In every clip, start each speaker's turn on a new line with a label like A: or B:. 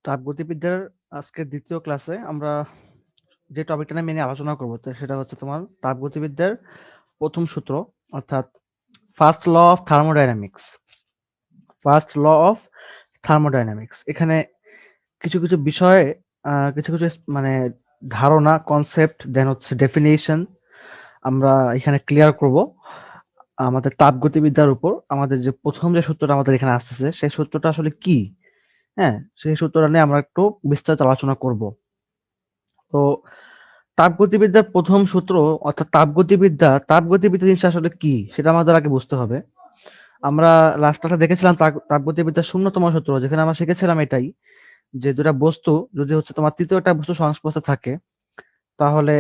A: তাপগতিবিদ্যার আজকের দ্বিতীয় ক্লাসে আমরা যে টপিকটা নিয়ে মেনে আলোচনা করব সেটা হচ্ছে তোমার তাপগতিবিদ্যার প্রথম সূত্র অর্থাৎ ফার্স্ট ল অফ থার্মোডাইনামিক্স। এখানে কিছু কিছু বিষয়ে কিছু কিছু মানে ধারণা, কনসেপ্ট, দেন হচ্ছে ডেফিনিশন আমরা এখানে ক্লিয়ার করব। আমাদের তাপগতিবিদ্যার উপর আমাদের যে প্রথম যে সূত্রটা আমাদের এখানে আসতেছে সেই সূত্রটা আসলে কি, হ্যাঁ, সেই সূত্রটা নিয়ে আমরা একটু বিস্তারিত আলোচনা করব। তো তাপগতিবিদ্যার প্রথম সূত্র অর্থাৎ তাপগতিবিদ্যা জিনিসটা আসলে কি সেটা আমাদের আগে বুঝতে হবে। আমরা লাস্ট ক্লাসে দেখেছিলাম তাপগতিবিদ্যার শূন্যতম সূত্র, যেখানে আমরা শিখেছিলাম এটাই যে দুটা বস্তু যদি হচ্ছে তোমার তৃতীয় একটা বস্তু সংস্পর্শে থাকে তাহলে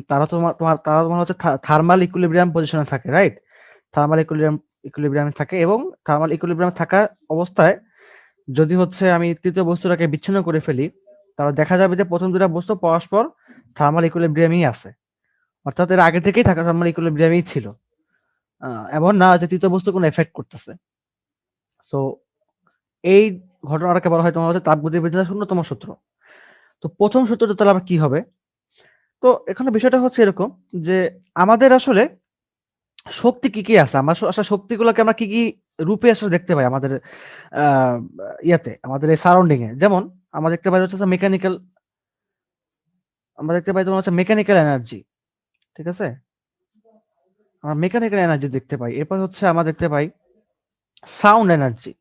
A: তারা তোমার হচ্ছে থার্মাল ইকুইলিব্রিয়াম পজিশনে থাকে, রাইট? থার্মাল ইকুইলিব্রিয়ামে থাকে এবং থার্মাল ইকুইলিব্রিয়ামে থাকা অবস্থায় যদি হচ্ছে আমি তৃতীয় বস্তুটাকে বিচ্ছিন্ন করে ফেলি তাহলে দেখা যাবে যে প্রথম দুটা বস্তু পরস্পর থার্মাল ইকুইলিব্রিয়ামই আছে, অর্থাৎ এর আগে থেকেই থাকা থার্মাল ইকুইলিব্রিয়ামই ছিল। এমন না যে তৃতীয় বস্তু কোনো এফেক্ট করতেছে। সো এই ঘটনাটাকে বলা হয় তোমার হচ্ছে তাপগতিবিদ্যার শূন্যতম সূত্র। তো প্রথম সূত্রটা তাহলে আবার কি হবে? তো এখানে বিষয়টা হচ্ছে এরকম যে আমাদের আসলে শক্তি কি কি আছে, আমরা আসলে শক্তিগুলোকে আমরা কি কি রূপে আসলে দেখতে পাই আমাদের আহ ইয়াতে, আমাদের এই সারাউন্ডিং এ। যেমন আমরা দেখতে পাই হচ্ছে মেকানিক্যাল, আমরা দেখতে পাই তোমার হচ্ছে মেকানিক্যাল এনার্জি, ঠিক আছে? আমরা মেকানিক্যাল এনার্জি দেখতে পাই। এরপর হচ্ছে আমরা দেখতে পাই সাউন্ড এনার্জি,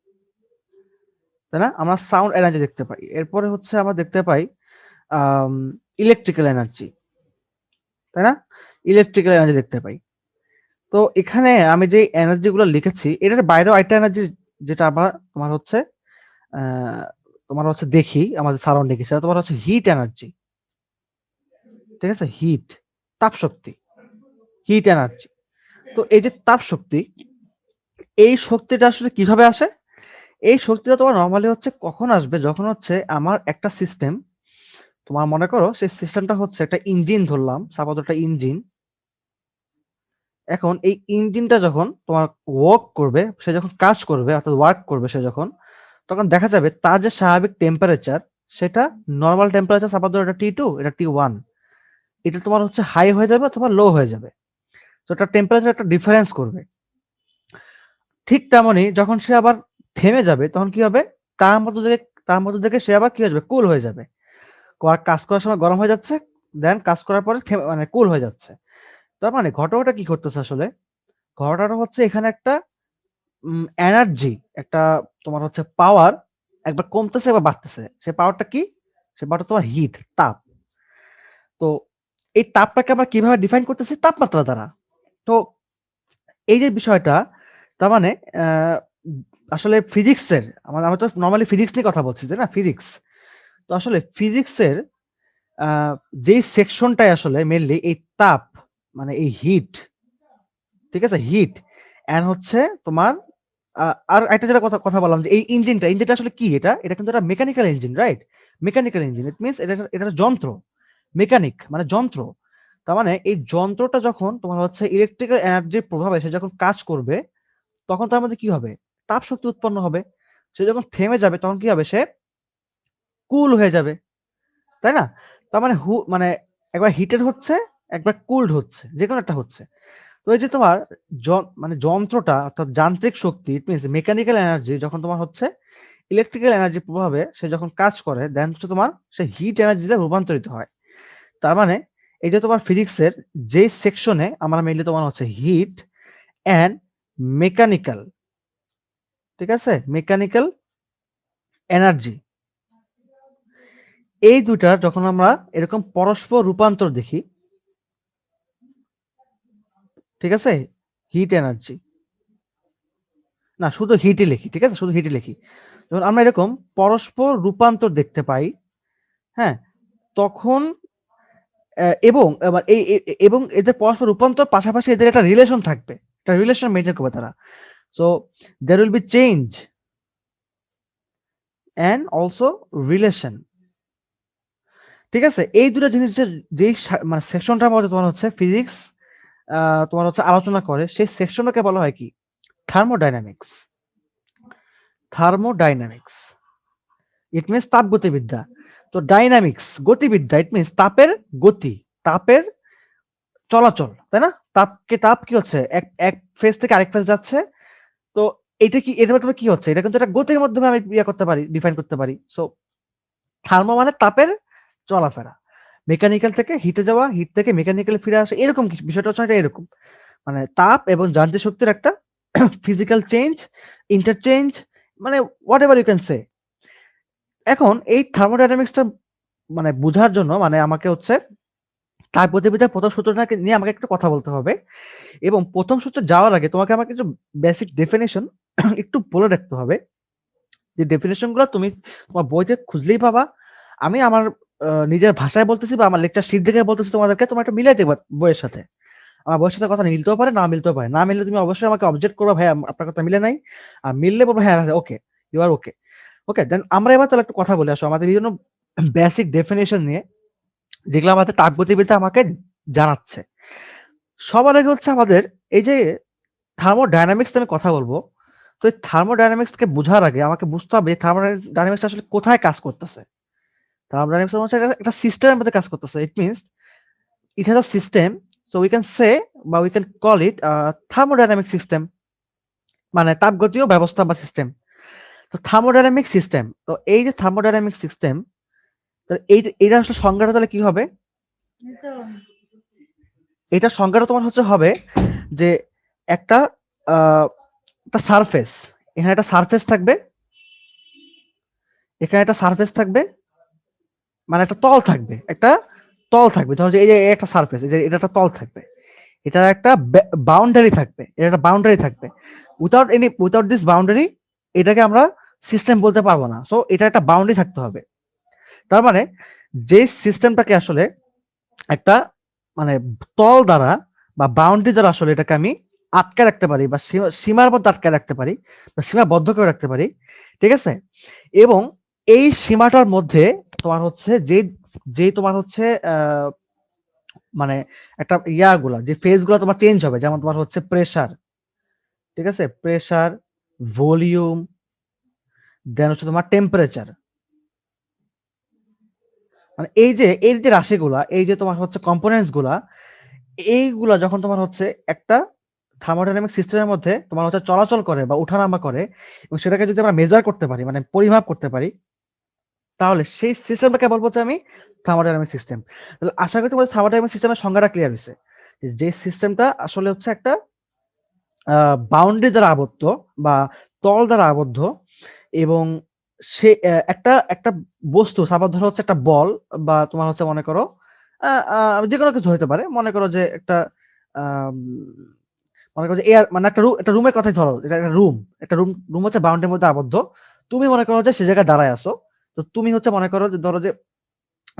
A: তাই না? আমরা সাউন্ড এনার্জি দেখতে পাই। এরপরে হচ্ছে আমরা দেখতে পাই আম ইলেকট্রিক্যাল এনার্জি, তাই না? ইলেকট্রিক্যাল এনার্জি দেখতে পাই। তো এখানে আমি যে এনার্জি গুলো লিখেছি এটার বাইরেও আরেকটা এনার্জি যেটা আমরা তোমার হচ্ছে আ তোমার হচ্ছে দেখি আমাদের সারাউন্ডিং এ, সেটা তোমার হচ্ছে হিট এনার্জি। ঠিক আছে? হিট, তাপশক্তি, হিট এনার্জি। তো এই যে তাপশক্তি, এই শক্তিটা আসলে কিভাবে আসে? এই শক্তিটা তোমার নরমালি হচ্ছে কখন আসবে? যখন হচ্ছে আমার একটা সিস্টেম, তোমার মনে করো সেই সিস্টেমটা হচ্ছে একটা ইঞ্জিন ধরলাম, সাপোজ একটা ইঞ্জিন। এখন এই ইঞ্জিনটা যখন তোমার ওয়ার্ক করবে, সে যখন কাজ করবে অর্থাৎ ওয়ার্ক করবে সে যখন, তখন দেখা যাবে তার যে স্বাভাবিক টেম্পারেচার সেটা নরমাল টেম্পারেচার, সাপোজ ধরো এটা T2 এটা T1, এটা তোমার হচ্ছে হাই হয়ে যাবে অথবা লো হয়ে যাবে। তো এটা টেম্পারেচার একটা ডিফারেন্স করবে। ঠিক তেমনি যখন সে আবার থেমে যাবে তখন কি হবে? তার মধ্য থেকে তার মধ্য থেকে সে আবার কি হয়ে যাবে? কুল হয়ে যাবে। কাজ করার সময় গরম হয়ে যাচ্ছে, দেন কাজ করার পরে মানে কুল হয়ে যাচ্ছে। তার মানে ঘটনাটা কি ঘটতেছে আসলে? ঘটনাটা হচ্ছে এখানে একটা এনার্জি, একটা তোমার হচ্ছে পাওয়ার একবার কমতেছে একবার বাড়তেছে। সে পাওয়ারটা কি? সে পাওয়ারটা তোমার হিট, তাপ। তো এই তাপটাকে আমরা কিভাবে ডিফাইন করতেছি? তাপমাত্রা দ্বারা। তো এই যে বিষয়টা, তার মানে আ আসলে ফিজিক্সের, আমরা তো নরমালি ফিজিক্স নিয়ে কথা বলছি, তাই না? ফিজিক্স। তো আসলে ফিজিক্সের আ যেই সেকশনটায় আসলে মেইনলি এই তাপ মানে এই হিট, ঠিক আছে? হিট অ্যান্ড হচ্ছে তোমার আ আর একটা যেটা কথা বললাম যে এই ইঞ্জিনটা আসলে কি এটা? এটা কিন্তু একটা mechanical engine, right? Mechanical engine. It means এটা একটা যন্ত্র। মেকানিক মানে যন্ত্র। তার মানে এই যন্ত্রটা যখন তোমার হচ্ছে ইলেকট্রিক্যাল এনার্জির প্রভাবে সে যখন কাজ করবে, তখন তার মধ্যে কি হবে? তাপ শক্তি উৎপন্ন হবে। সে যখন থেমে যাবে তখন কি হবে? সে কুল হয়ে যাবে। তাই না? তার মানে মানে একবার হিটেড হচ্ছে, একবার কুলড হচ্ছে। যেকোনো একটা হচ্ছে। তো এই যে তোমার মানে যন্ত্রটা অর্থাৎ যান্ত্রিক শক্তি, ইট মিনস মেকানিক্যাল এনার্জি যখন তোমার হচ্ছে ইলেকট্রিক্যাল এনার্জির প্রভাবে সে যখন কাজ করে দেন হচ্ছে তোমার সে হিট এনার্জিতে রূপান্তরিত হয়। তার মানে এই যে তোমার ফিজিক্সের যেই সেকশনে আমরা মেইনলি তোমার হচ্ছে হিট অ্যান্ড মেকানিক্যাল, ঠিক আছে? মেকানিক্যাল এনার্জি, এই ২ টার যখন আমরা এরকম পরস্পর রূপান্তর দেখি, ঠিক আছে? হিট এনার্জি, না শুধু হিটই লিখি, ঠিক আছে? শুধু হিটই লিখি। যখন আমরা এরকম পরস্পর রূপান্তর দেখতে পাই, হ্যাঁ? তখন এবং এবার এবং এদের পরস্পর রূপান্তর পাশাপাশি এদের একটা রিলেশন থাকবে। একটা রিলেশন মেইনটেইন করবে তারা। So there will be change and also relation, ঠিক আছে? এই ২ টা জিনিসের যেই মানে সেকশনটার মধ্যে তোমার হচ্ছে ফিজিক্স তোমার হচ্ছে আলোচনা করে সেই সেকশনটাকে বলা হয় কি? থার্মোডায়নামিক্স। থার্মোডায়নামিক্স। ইট মিনস তাপগতিবিদ্যা। তো ডাইনামিক্স গতিবিদ্যা, ইট মিনস তাপের গতি, তাপের চলাচল, তাই না? তাপ কি হচ্ছে, এক এক ফেজ থেকে আরেক ফেজ যাচ্ছে। তো এটা কি, এটার মাধ্যমে কি হচ্ছে, এটা কিন্তু একটা গতির মাধ্যমে আমি ইয়ে করতে পারি, ডিফাইন করতে পারি। সো থার্মো মানে তাপের চলাফেরা, মেকানিক্যাল থেকে হিটে যাওয়া, হিট থেকে মেকানিক্যাল ফিরে আসা, এরকম বিষয়টা হচ্ছে এটা এরকম। মানে তাপ এবং যান্ত্রিক শক্তির একটা ফিজিক্যাল চেঞ্জ, ইন্টারচেঞ্জ, মানে whatever you can say. এখন এই থার্মোডাইনামিক্সটা মানে বোঝার জন্য মানে আমাকে হচ্ছে তাপগতিবিদ্যার প্রথম সূত্রটাকে নিয়ে আমাকে একটু কথা বলতে হবে। এবং প্রথম সূত্রে যাওয়ার আগে তোমাকে আমাকে কিছু বেসিক ডেফিনেশন একটু বলে রাখতে হবে। যে ডেফিনেশন গুলো তুমি তোমার বইতে খুঁজলেই পাবা। আমি আমার নিজের ভাষায় বলতেছি বা আমার লেকচার শিট দেখে বলতেছি তোমাদেরকে, তোমরা একটু মিলাই দেবা বইয়ের সাথে। আমার বইয়ের সাথে কথা মিলতেও পারে, না মিলতেও পারে। না মিললে তুমি অবশ্যই আমাকে অবজেক্ট করবা, ভাই আপনার কথা মিলে নাই। আর মিললে বলবো হ্যাঁ ওকে, ইউ আর ওকে। ওকে, দেন আমরা এবার তাহলে একটু কথা বলে আসো আমাদের বিভিন্ন বেসিক ডেফিনেশন নিয়ে, যেগুলো আমাদের তাপগতিবিদ্যা আমাকে জানাচ্ছে। সবার আগে হচ্ছে আমাদের এই যে থার্মোডায়নামিক্স আমি কথা বলবো। তো এই থার্মোডায়নামিক্সকে বোঝার আগে আমাকে বুঝতে হবে থার্মোডায়নামিক্স আসলে কোথায় কাজ করতেছে। থার্মোডায়নামিক্স হচ্ছে একটা সিস্টেমের মধ্যে কাজ করতেছে। It means it has a system, so we can say বা we can call it thermodynamic system, মানে তাপগতীয় ব্যবস্থা বা সিস্টেম। তো থার্মোডায়নামিক সিস্টেম, তো এই যে থার্মোডায়নামিক সিস্টেম, এইটা আসলে সংজ্ঞাটা তাহলে কি হবে? এটা সংজ্ঞাটা তোমার হচ্ছে হবে যে একটা একটা সারফেস, এখানে একটা সারফেস থাকবে, এখানে একটা সারফেস থাকবে, মানে একটা তল থাকবে, একটা তল থাকবে। ধরো যে এই যে একটা সারফেস, এই যে এটা একটা তল থাকবে, এটার একটা বাউন্ডারি থাকবে, এটা একটা বাউন্ডারি থাকবে। উইথাউট দিস বাউন্ডারি এটাকে আমরা সিস্টেম বলতে পারবো না। সো এটা একটা বাউন্ডারি থাকতে হবে। তার মানে যে সিস্টেমটাকে আসলে একটা মানে তল দ্বারা বা বাউন্ডারি দ্বারা আসলে এটাকে আমি আটকে রাখতে পারি বা সীমার মধ্যে আটকে রাখতে পারি বা সীমাবদ্ধ করে রাখতে পারি, ঠিক আছে? এবং এই সীমাটার মধ্যে তোমার হচ্ছে যে যে তোমার হচ্ছে মানে একটা ইয়াগুলা যে ফেজ গুলা তোমার চেঞ্জ হবে, যেমন তোমার হচ্ছে প্রেসার, ঠিক আছে, প্রেসার, ভলিউম, দেন হচ্ছে তোমার টেম্পারেচার। মানে এই যে রাশিগুলা, এই যে তোমার হচ্ছে কম্পোনেন্টস গুলা, এইগুলা যখন তোমার হচ্ছে একটা থার্মোডাইনামিক সিস্টেমের মধ্যে তোমার হচ্ছে চলাচল করে বা উঠানামা করে, এবং সেটাকে যদি আমরা মেজার করতে পারি, মানে পরিমাপ করতে পারি, তাহলে সেই সিস্টেমটাকে বলবো যে আমি থার্মোডাইনামিক সিস্টেম। তাহলে আশা করি তোমাদের থার্মোডাইনামিক সিস্টেমের সংজ্ঞাটা ক্লিয়ার হয়েছে। যে সিস্টেমটা আসলে হচ্ছে একটা বাউন্ডারি দ্বারা আবদ্ধ বা তল দ্বারা আবদ্ধ, এবং সে একটা একটা বস্তু, সাপোজ ধরো হচ্ছে একটা বল, বা তোমার হচ্ছে মনে করো যে কোনো কিছু হতে পারে। মনে করো যে একটা আম, মনে করো যে এয়ার, মানে একটা রুমের কথাই ধরো, এটা একটা রুম, একটা রুম রুম হচ্ছে বাউন্ডারির মধ্যে আবদ্ধ। তুমি মনে করো যে সে জায়গায় দাঁড়ায় আছো। তো তুমি হচ্ছে মনে করো যে ধরো যে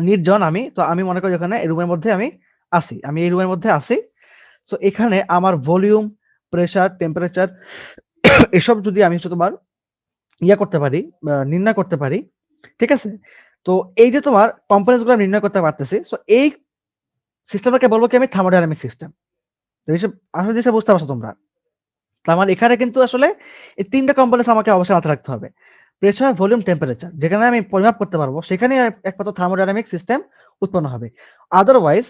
A: নির্জন, আমি তো আমি মনে করি এখানে এই রুমের মধ্যে আমি আছি, আমি এই রুমের মধ্যে আছি। সো এখানে আমার ভলিউম, প্রেসার, টেম্পারেচার এসব যদি আমি হচ্ছে তোমার ইয়া করতে পারি, নির্ণয় করতে পারি, ঠিক আছে? তো এই যে তোমার কম্পোনেন্টস গুলো নির্ণয় করতে পারতেছি, সো এই সিস্টেমটাকে বলবো কি আমি থার্মোডাইনামিক সিস্টেম। তো এইসব আসলে জিনিসটা বুঝতে পারছো তোমরা? তার মানে এখানে কিন্তু আসলে এই ৩ টা কম্পোনেন্টস আমাকে অবশ্যই মাথায় রাখতে হবে। প্রেসার, ভলিউম, টেম্পারেচার, যেখানে আমি পরিমাপ করতে পারবো সেখানেই একমাত্র থার্মোডাইনামিক সিস্টেম উৎপন্ন হবে। আদারওয়াইজ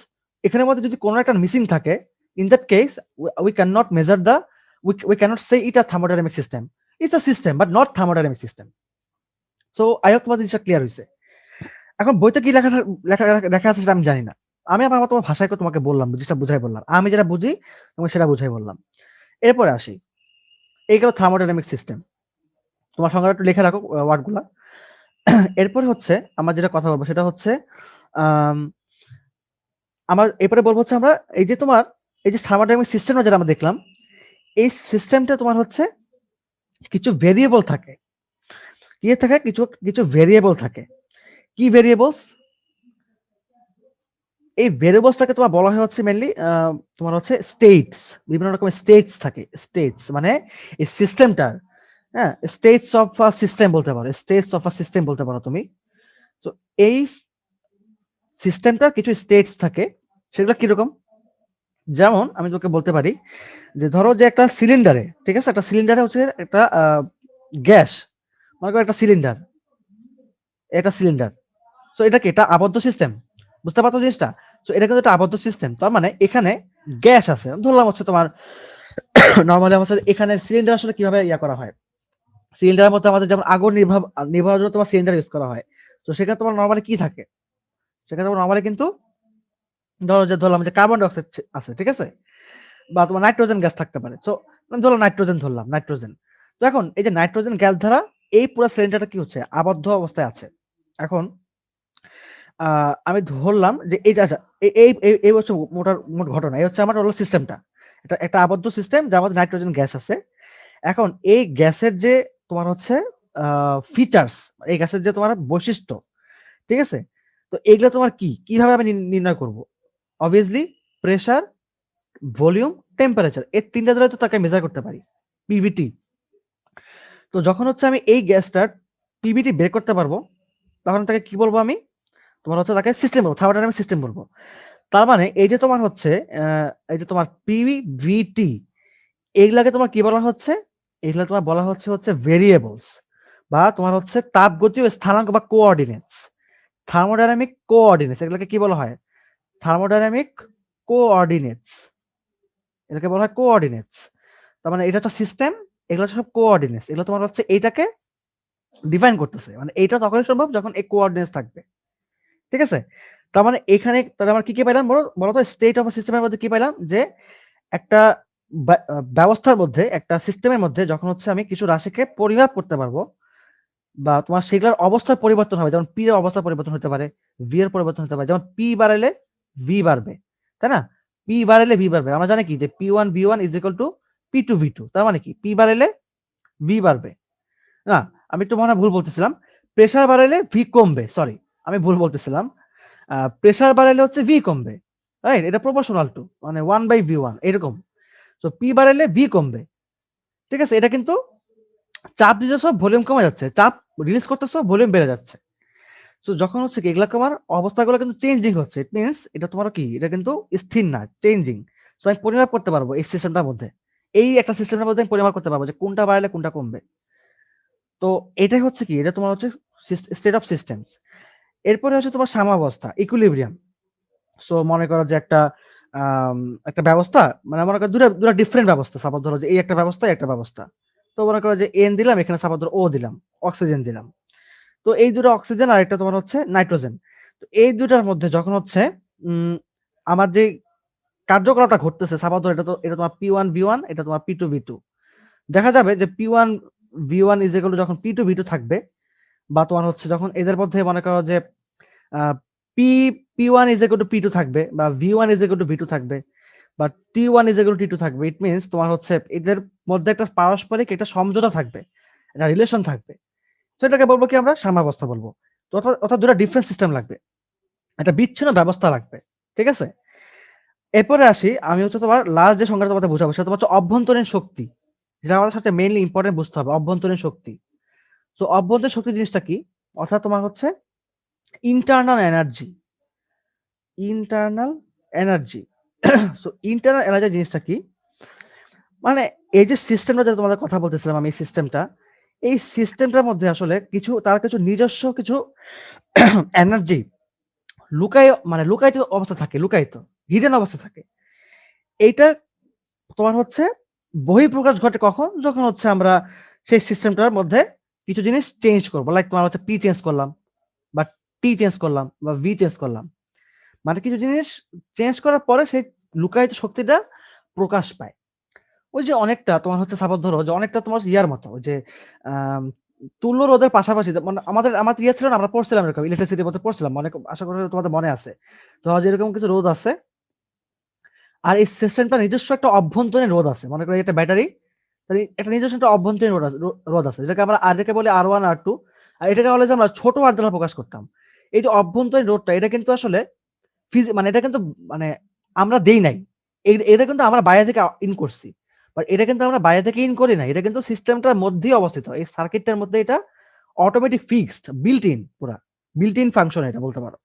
A: এখানের মধ্যে যদি কোনো একটা মিসিং থাকে, in that case we can not measure the, we cannot say it a thermodynamic system. It's a system but not thermodynamic system. So I hope তোমাদের জিনিসটা ক্লিয়ার হইছে। এখন বইতে কি লেখা লেখা আছে সেটা আমি জানি না। আমি আমার মতো ভাষায় করে তোমাকে বললাম, জিনিসটা বুঝাই বললাম। আমি যেটা বুঝি তোমাকে সেটা বুঝাই বললাম। এরপরে আসি, এই গেল থার্মোডাইনামিক সিস্টেম। তোমার সংজ্ঞাটা একটু লিখে রাখো ওয়ার্ড গুলা। এরপরে হচ্ছে আমরা যেটা কথা বলবো সেটা হচ্ছে আম আমার এরপরে বলবো হচ্ছে আমরা এই যে তোমার এই যে থার্মোডাইনামিক সিস্টেমটা যেটা আমরা দেখলাম, এই সিস্টেমটা তোমার হচ্ছে কিছু ভেরিয়েবল থাকে। কি থাকে? কিছু কিছু ভেরিয়েবল থাকে। কি ভেরিয়েবলস? এই ভেরিয়েবলসটাকে তোমার বলা হয় হচ্ছে মেইনলি তোমার হচ্ছে স্টেটস। বিভিন্ন রকমের স্টেটস থাকে। স্টেটস মানে এই সিস্টেমটার, হ্যাঁ, স্টেটস অফ আ সিস্টেম বলতে পারো। স্টেটস অফ আ সিস্টেম বলতে পারো তুমি। তো এই সিস্টেমটার কিছু স্টেটস থাকে। সেগুলো কিরকম? যেমন আমি তোকে বলতে পারি যে ধরো যে একটা সিলিন্ডারে, ঠিক আছে? একটা সিলিন্ডারে হচ্ছে একটা গ্যাস, মনে করো একটা সিলিন্ডার। এটা সিলিন্ডার। সো এটা কি? এটা আবদ্ধ সিস্টেম। বুঝতে পারছো জিনিসটা? সো এটা কিন্তু একটা আবদ্ধ সিস্টেম। তার মানে এখানে গ্যাস আছে। ধরলাম হচ্ছে তোমার নরমালি হচ্ছে এখানে সিলিন্ডার আসলে কিভাবে করা হয়? সিলিন্ডারের মধ্যে আমাদের যেমন আগুন নিভানোর জন্য তোমার সিলিন্ডার ইউজ করা হয়। তো সেখানে তোমার নরমালি কি থাকে? সেখানে তোমার নরমালি কিন্তু ধরলাম যে কার্বন ডাই অক্সাইড আছে। ঠিক আছে? বা তোমার নাইট্রোজেন গ্যাস থাকতে পারে। সো ধরলাম নাইট্রোজেন। তো এখন এই যে নাইট্রোজেন গ্যাস দ্বারা এই পুরো সিলিন্ডারটা কি হচ্ছে? আবদ্ধ অবস্থায় আছে। এখন আ আমি ধরলাম যে এই যে আচ্ছা এই হচ্ছে মোট ঘটনা। এই হচ্ছে আমার হলো সিস্টেমটা। এটা একটা আবদ্ধ সিস্টেম যার মধ্যে নাইট্রোজেন গ্যাস আছে। এখন এই গ্যাসের যে তোমার হচ্ছে আ ফিচারস, এই গ্যাসের যে তোমার বৈশিষ্ট্য, ঠিক আছে? তো এগুলা তোমার কি? কিভাবে আমি নির্ণয় করব? obviously প্রেশার, ভলিউম, টেম্পারেচার এই ৩ টা দ্বারা তো তাকে মেজার করতে পারি। পিভিটি। তো যখন হচ্ছে আমি এই গ্যাসটার পিভিটি বের করতে পারবো, তখন তাকে কি বলবো আমি? তোমার হচ্ছে তাকে সিস্টেম বলবো। থার্মোডাইনামিক সিস্টেম বলবো। তার মানে এই যে তোমার হচ্ছে আ এই যে তোমার পিভিটি এগুলাকে তোমার কি বলা হচ্ছে? এগুলা তোমার বলা হচ্ছে ভেরিয়েবলস বা তোমার হচ্ছে তাপগতীয় স্থানাঙ্ক বা কোঅর্ডিনেটস। থার্মোডাইনামিক কোঅর্ডিনেটস এগুলাকে কি বলা হয়? Thermodynamic coordinates. এটাকে বলা হয় কোঅর্ডিনেটস। তার মানে এটা হচ্ছে সিস্টেম, এগুলো সব কোঅর্ডিনেটস। এগুলো তোমার হচ্ছে এইটাকে ডিফাইন করতেছে। মানে এইটা তখনই সম্ভব যখন এই কোঅর্ডিনেটস থাকবে। ঠিক আছে? তার মানে এখানে তাহলে আমরা কি পাইলাম বলতো স্টেট অফ আ সিস্টেমের মধ্যে কি পাইলাম? যে একটা ব্যবস্থার মধ্যে, একটা সিস্টেমের মধ্যে যখন হচ্ছে আমি কিছু রাশিকে পরিমাপ করতে পারবো বা তোমার সেগুলোর অবস্থার পরিবর্তন হবে। যেমন P এর অবস্থার পরিবর্তন হতে পারে, V এর পরিবর্তন হতে পারে। যেমন P বাড়াইলে V বাড়বে। তাই না? P বাড়াইলে V বাড়বে। আমরা জানি কি যে P1 V1 P2 V2 তার মানে কি? P বাড়াইলে V বাড়বে। না, আমি একটু মনে হয় ভুল বলতেছিলাম। প্রেশার বাড়াইলে V কমবে। সরি, আমি ভুল বলতেছিলাম। প্রেশার বাড়াইলে হচ্ছে V কমবে। রাইট? এটা প্রপোর্শনাল টু মানে 1/V1 এরকম। সো P বাড়াইলে V কমবে। ঠিক আছে? এটা কিন্তু চাপ দিতেছো, ভলিউম কমে যাচ্ছে। চাপ রিলিজ করতেছো, ভলিউম বেড়ে যাচ্ছে। সো যখন হচ্ছে কি এগুলা তোমার অবস্থাগুলো কিন্তু চেঞ্জিং হচ্ছে। ইট মিনস এটা তোমার কি? এটা কিন্তু স্থির না, চেঞ্জিং। সো আমি পরিমাপ করতে পারবো এই সিস্টেমটার মধ্যে। এই একটা সিস্টেমের মধ্যে আমি পরিমাপ করতে পারবো যে কোনটা বাড়াইলে কোনটা কমবে। তো এটাই হচ্ছে কি? এটা তোমার হচ্ছে স্টেট অফ সিস্টেমস। এরপরে হচ্ছে তোমার সাম্যাবস্থা, ইকুইলিব্রিয়াম। সো মনে করো যে আম একটা ব্যবস্থা মানে মনে করো ২ টা ডিফারেন্ট ব্যবস্থা। সাপোজ ধরো যে এই একটা ব্যবস্থা, এই একটা ব্যবস্থা। তো মনে করো যে N দিলাম, এখানে সাপোজ ধরো O দিলাম, অক্সিজেন দিলাম। তো এই ২ টা অক্সিজেন আর একটা তোমার হচ্ছে নাইট্রোজেন। তো এই ২ টার মধ্যে যখন হচ্ছে উম আমার যে কার্যকলাপটা ঘটতেছে সাপোজ ধরো এটা তোমার P1 V1 এটা তোমার P2 V2। দেখা যাবে যে P1 V1 যখন P2 V2 থাকবে বা তোমার হচ্ছে যখন এদের মধ্যে মনে করো যে আ P P1 P2 থাকবে বা V1 V2 থাকবে বা T1 T2 থাকবে। ইট মিনস তোমার হচ্ছে এদের মধ্যে একটা পারস্পরিক একটা সমঝোতা থাকবে। একটা রিলেশন থাকবে। তো এটাকে বলব কি আমরা সাম্যাবস্থা বলব। তো অর্থাৎ ২ টা ডিফারেন্ট সিস্টেম লাগবে। একটা বিচ্ছিন্ন ব্যবস্থা লাগবে। ঠিক আছে? এরপরে আসি আমি হচ্ছে তোমার লাস্ট যে সংজ্ঞাটা তোমাদের বুঝাবো সেটা তোমার হচ্ছে অভ্যন্তরীণ শক্তি। যেটা আমাদের সাথে মেইনলি ইম্পোর্টেন্ট বুঝতে হবে অভ্যন্তরীণ শক্তি। সো অভ্যন্তরীণ শক্তি জিনিসটা কি? অর্থাৎ তোমার হচ্ছে internal energy. Internal energy. So internal energy জিনিসটা কি? মানে এই যে সিস্টেমটা যেটা তোমাদের কথা বলতেছিলাম আমি এই সিস্টেমটা, এই সিস্টেমটার মধ্যে আসলে তার কিছু নিজস্ব কিছু এনার্জি লুকায়িত অবস্থা থাকে, হিডেন অবস্থা থাকে। এইটা তোমার হচ্ছে বহিঃপ্রকাশ ঘটে কখন? যখন হচ্ছে আমরা সেই সিস্টেমটার মধ্যে কিছু জিনিস চেঞ্জ করব। লাইক তোমার হচ্ছে P চেঞ্জ করলাম বা T চেঞ্জ করলাম বা V চেঞ্জ করলাম। মানে কিছু জিনিস চেঞ্জ করার পরে সেই লুকায়িত শক্তিটা প্রকাশ পায়। ওই যে অনেকটা তোমার হচ্ছে সাপোজ ধরো যে অনেকটা তোমার ইয়ার মতো ওই যে আম তুল্য রোধের পাশাপাশি মানে আমাদের ইয়ে ছিল না আমরা পড়ছিলাম এরকম ইলেকট্রিসিটির মধ্যে পড়ছিলাম। আশা করি তোমাদের মনে আছে। ধরো যে এরকম কিছু রোধ আছে। আর এই সিস্টেমটার নিজস্ব একটা অভ্যন্তরীণ রোধ আছে। মনে করি এটা ব্যাটারি। তাহলে একটা নিজস্ব একটা অভ্যন্তরীণ রোধ আছে। যেটাকে আমরা এটাকে বলি R1 R2 আর এটাকে বলে যে আমরা ছোট R দ্বারা প্রকাশ করতাম। এই যে অভ্যন্তরীণ রোধটা এটা কিন্তু আসলে মানে এটা কিন্তু মানে আমরা দেই নাই। এটা কিন্তু আমরা বাইরে থেকে ইন করছি। বাট এটা কিন্তু আমরা বাইরে থেকে ইন করি নাই। এটা কিন্তু সিস্টেমটার মধ্যেই অবস্থিত। এই সার্কিটটার মধ্যে এটা অটোমেটিক ফিক্সড, বিল্ট ইন পুরা। বিল্ট ইন ফাংশন এটা বলতে পারো।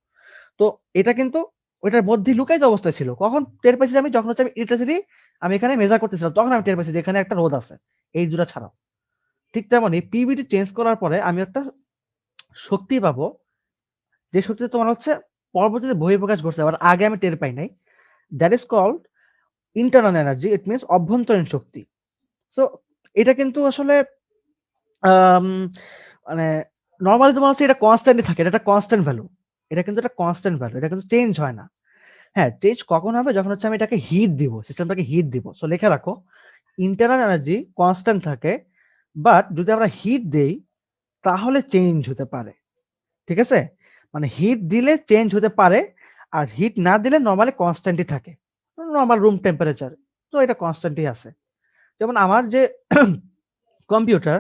A: তো এটা কিন্তু ওইটার মধ্যেই লুকায়িত অবস্থায় ছিল। কখন টের পাইছি আমি? যখন হচ্ছে আমি ইলেকট্রিসিটি আমি এখানে মেজার করতেছিলাম। তখন আমি টের পাইছি যে এখানে একটা রোধ আছে। এই ২ টা ছাড়াও। ঠিক তেমনি পিভিটি চেঞ্জ করার পরে আমি একটা শক্তি পাবো, যে শক্তিতে তোমার হচ্ছে পরবর্তীতে বহিঃপ্রকাশ ঘটছে, আবার আগে আমি টের পাই নাই, that is called internal energy. It means অভ্যন্তরীণ শক্তি। সো এটা কিন্তু আসলে আম মানে নরমালি তোমার হচ্ছে এটা কনস্ট্যান্টই থাকে। এটা একটা কনস্ট্যান্ট ভ্যালু। এটা কিন্তু একটা কনস্ট্যান্ট ভ্যালু। এটা কিন্তু চেঞ্জ হয় না। হ্যাঁ, চেঞ্জ কখন হবে? যখন হচ্ছে আমি এটাকে হিট দিব, সিস্টেমটাকে হিট দিব। সো লিখে রাখো, ইন্টারনাল এনার্জি কনস্ট্যান্ট থাকে। বাট যদি আমরা হিট দেই তাহলে চেঞ্জ হতে পারে। ঠিক আছে? মানে হিট দিলে চেঞ্জ হতে পারে। আর হিট না দিলে নরমালি কনস্ট্যান্টই থাকে। Normal room temperature. তো এটা কনস্ট্যান্টই আছে। যেমন আমার যে কম্পিউটার,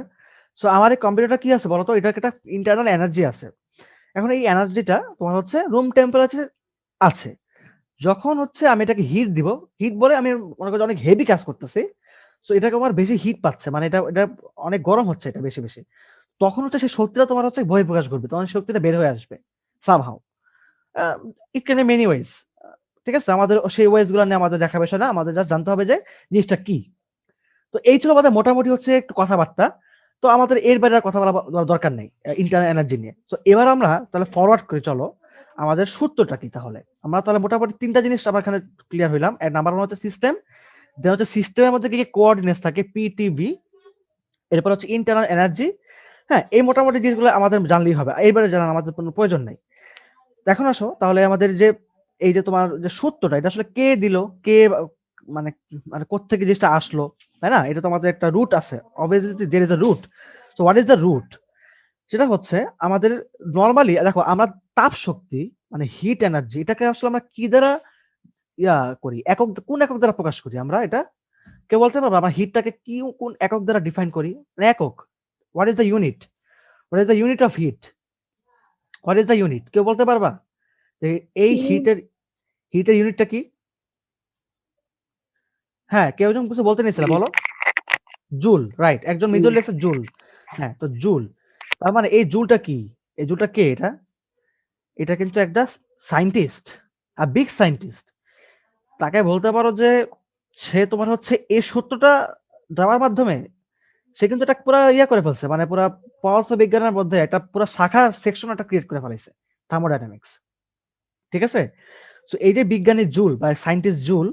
A: সো আমার এই কম্পিউটারটা কি আছে বলতো? এটার একটা ইন্টারনাল এনার্জি আছে। এখন এই এনার্জিটা তোমার হচ্ছে রুম টেম্পারেচার আছে। যখন হচ্ছে আমি এটাকে হিট দিব, হিট বলে আমি মনে করি যে অনেক হেভি কাজ করতেছি। সো এটাকে আমার বেশি হিট পাচ্ছে। মানে এটা অনেক গরম হচ্ছে এটা বেশি, বেশি। তখন হচ্ছে সেই শক্তিটা তোমার হচ্ছে বহিঃপ্রকাশ ঘটবে। তখন শক্তিটা বের হয়ে আসবে somehow. A it can B many ways. ঠিক আছে? আমাদের সেই ওয়েজ গুলা নিয়ে আমাদের দেখার বিষয় না। আমাদের জাস্ট জানতে হবে যে জিনিসটা কি? তো এই ছিল আমাদের মোটামুটি হচ্ছে একটু কথাবার্তা। তো আমাদের এর বাইরে আর কথা বলা দরকার নেই ইন্টারনাল এনার্জি নিয়ে। সো এবার আমরা তাহলে ফরওয়ার্ড করি চলো। আমাদের সূত্রটা কি তাহলে? আমরা তাহলে মোটামুটি ৩ টা জিনিস আমরা এখানে ক্লিয়ার হইলাম। নাম্বার 1 হচ্ছে সিস্টেম, দেন হচ্ছে সিস্টেমের মধ্যে কি, কি কোঅর্ডিনেটস থাকে পিটিভি, এরপর হচ্ছে ইন্টারনাল এনার্জি। হ্যাঁ, এই মোটামুটি জিনিসগুলো আমাদের জানলেই হবে। এর বাইরে জানার আমাদের কোনো প্রয়োজন নাই। এখন আসো তাহলে আমাদের যে এই যে তোমার যে সূত্রটা, এটা আসলে কে দিল? কে মানে মানে কোত্থেকে জিনিসটা আসলো? তাই না? এটা তো আমাদের একটা রুট আছে। Obviously there is a root. So what is the root? সেটা হচ্ছে আমাদের নরমালি দেখো আমরা তাপ শক্তি মানে হিট এনার্জি এটাকে আসলে আমরা কি দ্বারা করি? কোন একক দ্বারা প্রকাশ করি আমরা এটা? কেউ বলতে পারবে আমরা হিটটাকে কোন একক দ্বারা ডিফাইন করি? মানে একক। What is the unit? What is the unit of heat? What is the unit? কেউ বলতে পারবা? যে এই হিটের ইউনিটটা কি? হ্যাঁ, কেউ একজন কিছু বলতে নিছিল বলো? Joule, right. একজন মৃদুল লিখছে জুল। হ্যাঁ, তো জুল। তার মানে এই জুলটা কি? এই জুলটা কে এটা? এটা কিন্তু একটা সায়েন্টিস্ট, বিগ সায়েন্টিস্ট। তাকে বলতে পারো যে সে তোমার হচ্ছে এই সূত্রটা দেওয়ার মাধ্যমে সে কিন্তু এটা পুরা করে ফেলছে। মানে পুরা পদার্থবিজ্ঞানের মধ্যে একটা পুরা শাখার সেকশন একটা ক্রিয়েট করে ফেলাইছে। থার্মোডায়নামিক্স। ঠিক আছে? সো এই যে বিজ্ঞানী জুল বা সায়েন্টিস্ট জুল,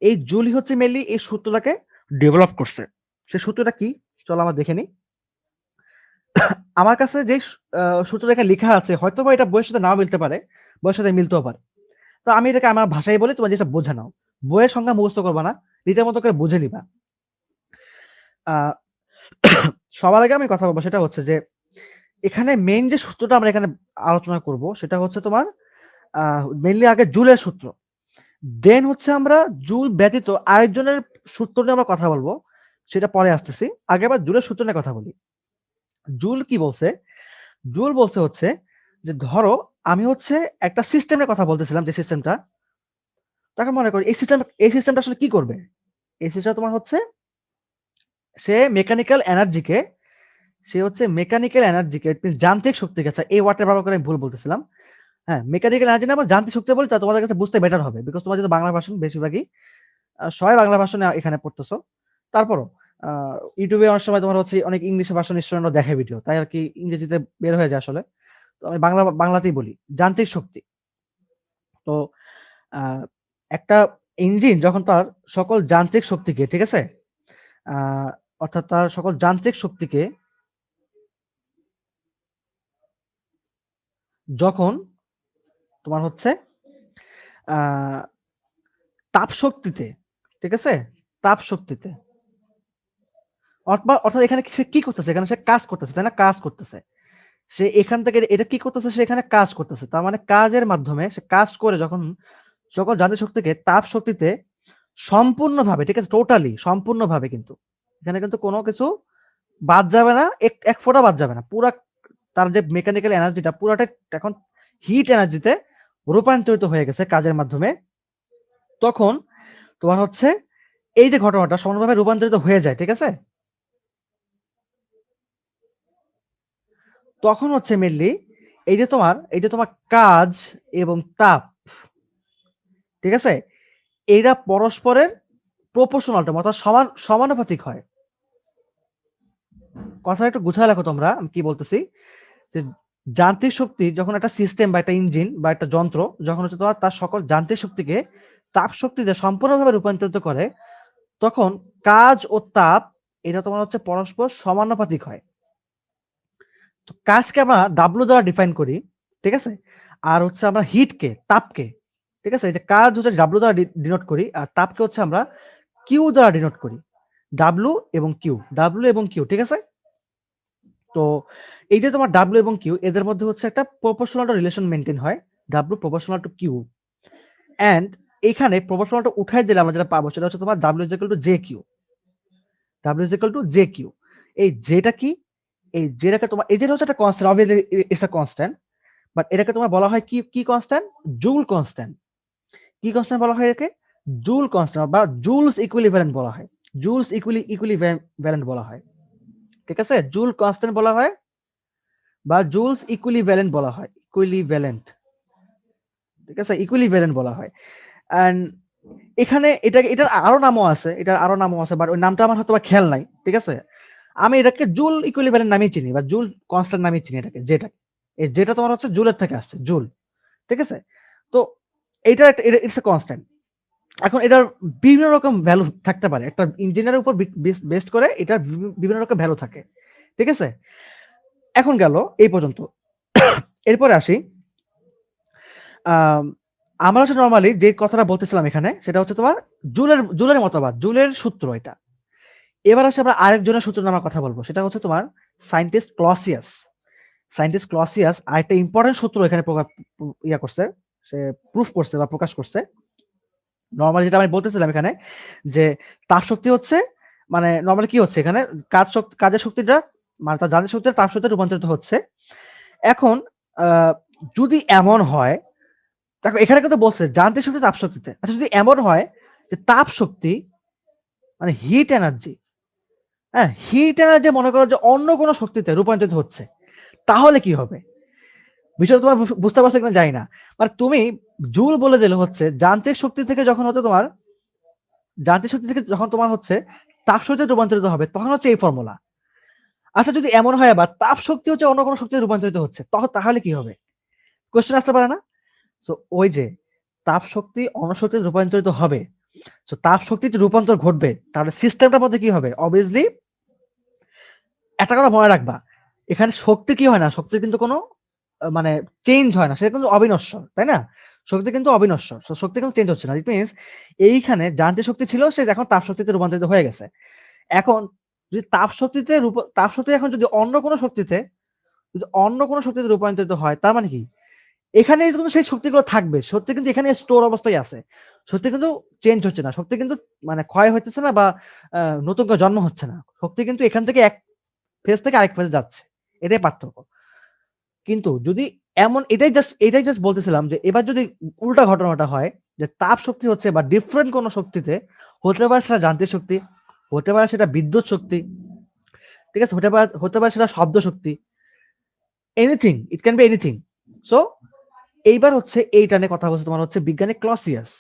A: এই জুলই হচ্ছে মেইনলি এই সূত্রটাকে ডেভেলপ করছে। সেই সূত্রটা কি? চলো আমরা দেখে নিই। আমার কাছে যে সূত্রটা এখানে লিখা আছে হয়তোবা এটা বইয়ের সাথে নাও মিলতে পারে, বইয়ের সাথে মিলতেও পারে। তো আমি এটাকে আমার ভাষায় বলি, তোমরা জিনিসটা বুঝে নাও। বইয়ের সংজ্ঞা মুখস্থ করবা না, নিজের মতো করে বুঝে নিবা। আ সবার আগে আমি কথা বলবো সেটা হচ্ছে যে এখানে মেইন যে সূত্রটা আমরা এখানে আলোচনা করব সেটা হচ্ছে তোমার আ মেইনলি আগে জুলের সূত্র। দেন হচ্ছে আমরা জুল ব্যতীত আরেকজনের সূত্র নিয়ে আমরা কথা বলবো। সেটা পরে আসতেছি। আগে আবার জুলের সূত্র নিয়ে কথা বলি। জুল কি বলছে? জুল বলছে হচ্ছে যে ধরো আমি হচ্ছে একটা সিস্টেমের কথা বলতেছিলাম, যে সিস্টেমটা, তাকে মনে করি এই সিস্টেমটা আসলে কি করবে? এই সিস্টেম তোমার হচ্ছে সে মেকানিক্যাল এনার্জিকে ইট মিনস যান্ত্রিক শক্তিকে, আচ্ছা এই ওয়ার্ডটা ব্যবহার করে আমি ভুল বলতেছিলাম। হ্যাঁ, মেকানিক্যাল এনার্জি না, আমরা যান্ত্রিক শক্তি বলি, তা তোমাদের কাছে বুঝতে বেটার হবে। বিকজ তোমার যেহেতু বাংলা ভার্সন বেশিরভাগই সবাই বাংলা ভার্সনে এখানে পড়তেছো। তারপরও আ ইউটিউবে অনেক সময় তোমার হচ্ছে অনেক ইংলিশ ভার্সন স্টুডেন্টরা দেখে ভিডিও। তাই আরকি ইংরেজিতে বের হয়ে যায় আসলে। তো আমি বাংলাতেই বলি। যান্ত্রিক শক্তি। তো আ একটা ইঞ্জিন যখন তার সকল যান্ত্রিক শক্তিকে, ঠিক আছে? আ অর্থাৎ তার সকল যান্ত্রিক শক্তিকে যখন তোমার হচ্ছে আ তাপ শক্তিতে, ঠিক আছে? তাপ শক্তিতে অর্থাৎ এখানে সে কি করতেছে? এখানে সে কাজ করতেছে, তাই না? কাজ করতেছে। সে এখান থেকে এটা কি করতেছে? সে এখানে কাজ করতেছে। তার মানে কাজের মাধ্যমে সে কাজ করে যখন সকল যান্ত্রিক শক্তিকে তাপ শক্তিতে সম্পূর্ণভাবে, ঠিক আছে? টোটালি সম্পূর্ণভাবে কিন্তু। এখানে কিন্তু কোন কিছু বাদ যাবে না। এক ফোঁটা বাদ যাবে না। পুরা তার যে মেকানিক্যাল এনার্জিটা পুরাটাই এখন হিট এনার্জিতে রূপান্তরিত হয়ে গেছে কাজের মাধ্যমে। তখন তোমার হচ্ছে এই যে ঘটনাটা সমানভাবে রূপান্তরিত হয়ে যায়, ঠিক আছে? তখন হচ্ছে মেইনলি এই যে তোমার কাজ এবং তাপ, ঠিক আছে? এরা পরস্পরের প্রপোর্শনাল টার্ম, অর্থাৎ সমানুপাতিক হয়। কথাটা একটু গুছায় রাখো তোমরা। আমি কি বলতেছি? যে যান্ত্রিক শক্তি যখন একটা সিস্টেম বা একটা ইঞ্জিন বা একটা যন্ত্র যখন হচ্ছে তোমার তার সকল যান্ত্রিক শক্তিকে তাপ শক্তিতে সম্পূর্ণভাবে রূপান্তরিত করে, তখন কাজ ও তাপ এটা তোমার হচ্ছে পরস্পর সমানুপাতিক হয়। তো কাজকে আমরা ডাব্লু দ্বারা ডিফাইন করি, ঠিক আছে? আর হচ্ছে আমরা হিটকে, তাপকে, ঠিক আছে? এই যে কাজ হচ্ছে ডাব্লু দ্বারা ডিনোট করি, আর তাপকে হচ্ছে আমরা কিউ দ্বারা ডিনোট করি। ডাব্লু এবং কিউ, ডাব্লু এবং কিউ, ঠিক আছে? তো এই যে তোমার ডাব্লু এবং কিউ এদের মধ্যে হচ্ছে একটা প্রপোর্শনাল রিলেশন মেনটেন হয়, W proportional to Q. And এখানে প্রপোর্শনালটা উঠাই দিলে আমরা যেটা পাবো সেটা হচ্ছে তোমার W is equal to J Q. W is equal to J Q. এই জেটা কি? এই জেটাকে তোমার এই যেটা হচ্ছে একটা constant, obviously it's a constant, but এটাকে তোমার বলা হয় কি কি কনস্ট্যান্ট? Joule constant. কি কনস্ট্যান্ট বলা হয় এটাকে? জুল কনস্ট্যান্ট বা জুলস ইকুইভ্যালেন্ট বলা হয়। জুলস ইকুইভ্যালেন্ট বলা হয়। ঠিক আছে? জুল কনস্ট্যান্ট বলা হয় বা জুলস ইকুইভ্যালেন্ট বলা হয়। ইকুইভ্যালেন্ট। ঠিক আছে? ইকুইভ্যালেন্ট বলা হয়। অ্যান্ড এখানে এটার আরো নামও আছে। এটার আরো নামও আছে, বাট ওই নামটা আমার হয়তোবা খেয়াল নাই। ঠিক আছে? আমি এটাকে জুল ইকুইভ্যালেন্ট নামেই চিনি বা জুল কনস্ট্যান্ট নামেই চিনি এটাকে, যেটা। এই যেটা তোমার হচ্ছে জুলের থেকে আসছে, জুল। ঠিক আছে? তো এইটা একটা ইটস এ কনস্ট্যান্ট। এখন এটার বিভিন্ন রকম ভ্যালু থাকতে পারে। একটা ইঞ্জিনিয়ারের উপর বেসড করে এটার বিভিন্ন রকম ভ্যালু থাকে। ঠিক আছে? এখন গেল এই পর্যন্ত। এরপরে আসি, আম আমরা হচ্ছে নরমালি যে কথাটা বলতেছিলাম এখানে সেটা হচ্ছে তোমার জুলের মতবাদ, জুলের সূত্র এটা। এবার আসে আমরা আরেকজনের সূত্র নামার কথা বলবো। সেটা হচ্ছে তোমার সায়েন্টিস্ট ক্লসিয়াস। সায়েন্টিস্ট ক্লসিয়াস আরেকটা ইম্পোর্টেন্ট সূত্র এখানে ইয়া করছে, সে প্রুফ করছে বা প্রকাশ করছে। নরমালি যেটা আমি বলতেছিলাম এখানে যে তাপ শক্তি হচ্ছে মানে নরমালি কি হচ্ছে এখানে কাজের শক্তিটা মানে তার যান্ত্রিক শক্তিটা তাপ শক্তিতে রূপান্তরিত হচ্ছে। এখন যদি এমন হয়, দেখো এখানে কিন্তু বলছে যান্ত্রিক শক্তি তাপ শক্তিতে। আচ্ছা যদি এমন হয় যে তাপ শক্তি মানে হিট এনার্জি, হ্যাঁ, হিট এনার্জি মনে করো যে অন্য কোনো শক্তিতে রূপান্তরিত হচ্ছে, তাহলে কি হবে? বিষয়টা তোমার বুঝতে পারছো কিনা জানি না। মানে তুমি জুল বলে দিলে হচ্ছে যান্ত্রিক শক্তি থেকে যখন হচ্ছে তোমার যান্ত্রিক শক্তি থেকে যখন তোমার হচ্ছে তাপ শক্তিতে রূপান্তরিত হবে তখন হচ্ছে এই ফর্মুলা। আচ্ছা যদি এমন হয় আবার তাপ শক্তি হচ্ছে অন্য কোনো শক্তিতে রূপান্তরিত হচ্ছে, তখন তাহলে কি হবে? কোশ্চেন আসতে পারে না? সো ওই যে তাপ শক্তি অন্য শক্তিতে রূপান্তরিত হবে, সো তাপ শক্তিতে রূপান্তর ঘটবে, তাহলে সিস্টেমটার মধ্যে কি হবে? অবভিয়াসলি একটা কথা মনে রাখবা, এখানে শক্তি কি হয় না, শক্তির কিন্তু কোনো মানে চেঞ্জ হয় না, সেটা কিন্তু অবিনশ্বর, তাই না? শক্তি কিন্তু অবিনশ্বর, শক্তি কিন্তু চেঞ্জ হচ্ছে না। ইট মিনস এইখানে যান্ত্রিক শক্তি ছিল সে এখন তাপ শক্তিতে রূপান্তরিত হয়ে গেছে। এখন যদি তাপ শক্তি এখন যদি অন্য কোনো শক্তিতে রূপান্তরিত হয়, তার মানে কি এখানে কিন্তু সেই শক্তিগুলো থাকবে, শক্তি কিন্তু এখানে স্টোর অবস্থায় আছে, শক্তি কিন্তু চেঞ্জ হচ্ছে না, শক্তি কিন্তু মানে ক্ষয় হইতেছে না বা নতুন করে জন্ম হচ্ছে না, শক্তি কিন্তু এখান থেকে এক ফেজ থেকে আরেক ফেজে যাচ্ছে, এটাই পার্থক্য। কিন্তু যদি এটাই জাস্ট বলতেছিলাম যে এবার যদি উল্টা ঘটনাটা হয় যে তাপ শক্তি হচ্ছে বা ডিফারেন্ট কোনো শক্তিতে, হতে পারে সেটা যান্ত্রিক শক্তি, হতে পারে সেটা বিদ্যুৎ শক্তি, ঠিক আছে, হতে পারে সেটা শব্দ শক্তি, anything, it can be anything. So এইবার হচ্ছে এইটা নিয়ে কথা বলছে তোমার হচ্ছে বিজ্ঞানী ক্লসিয়াস।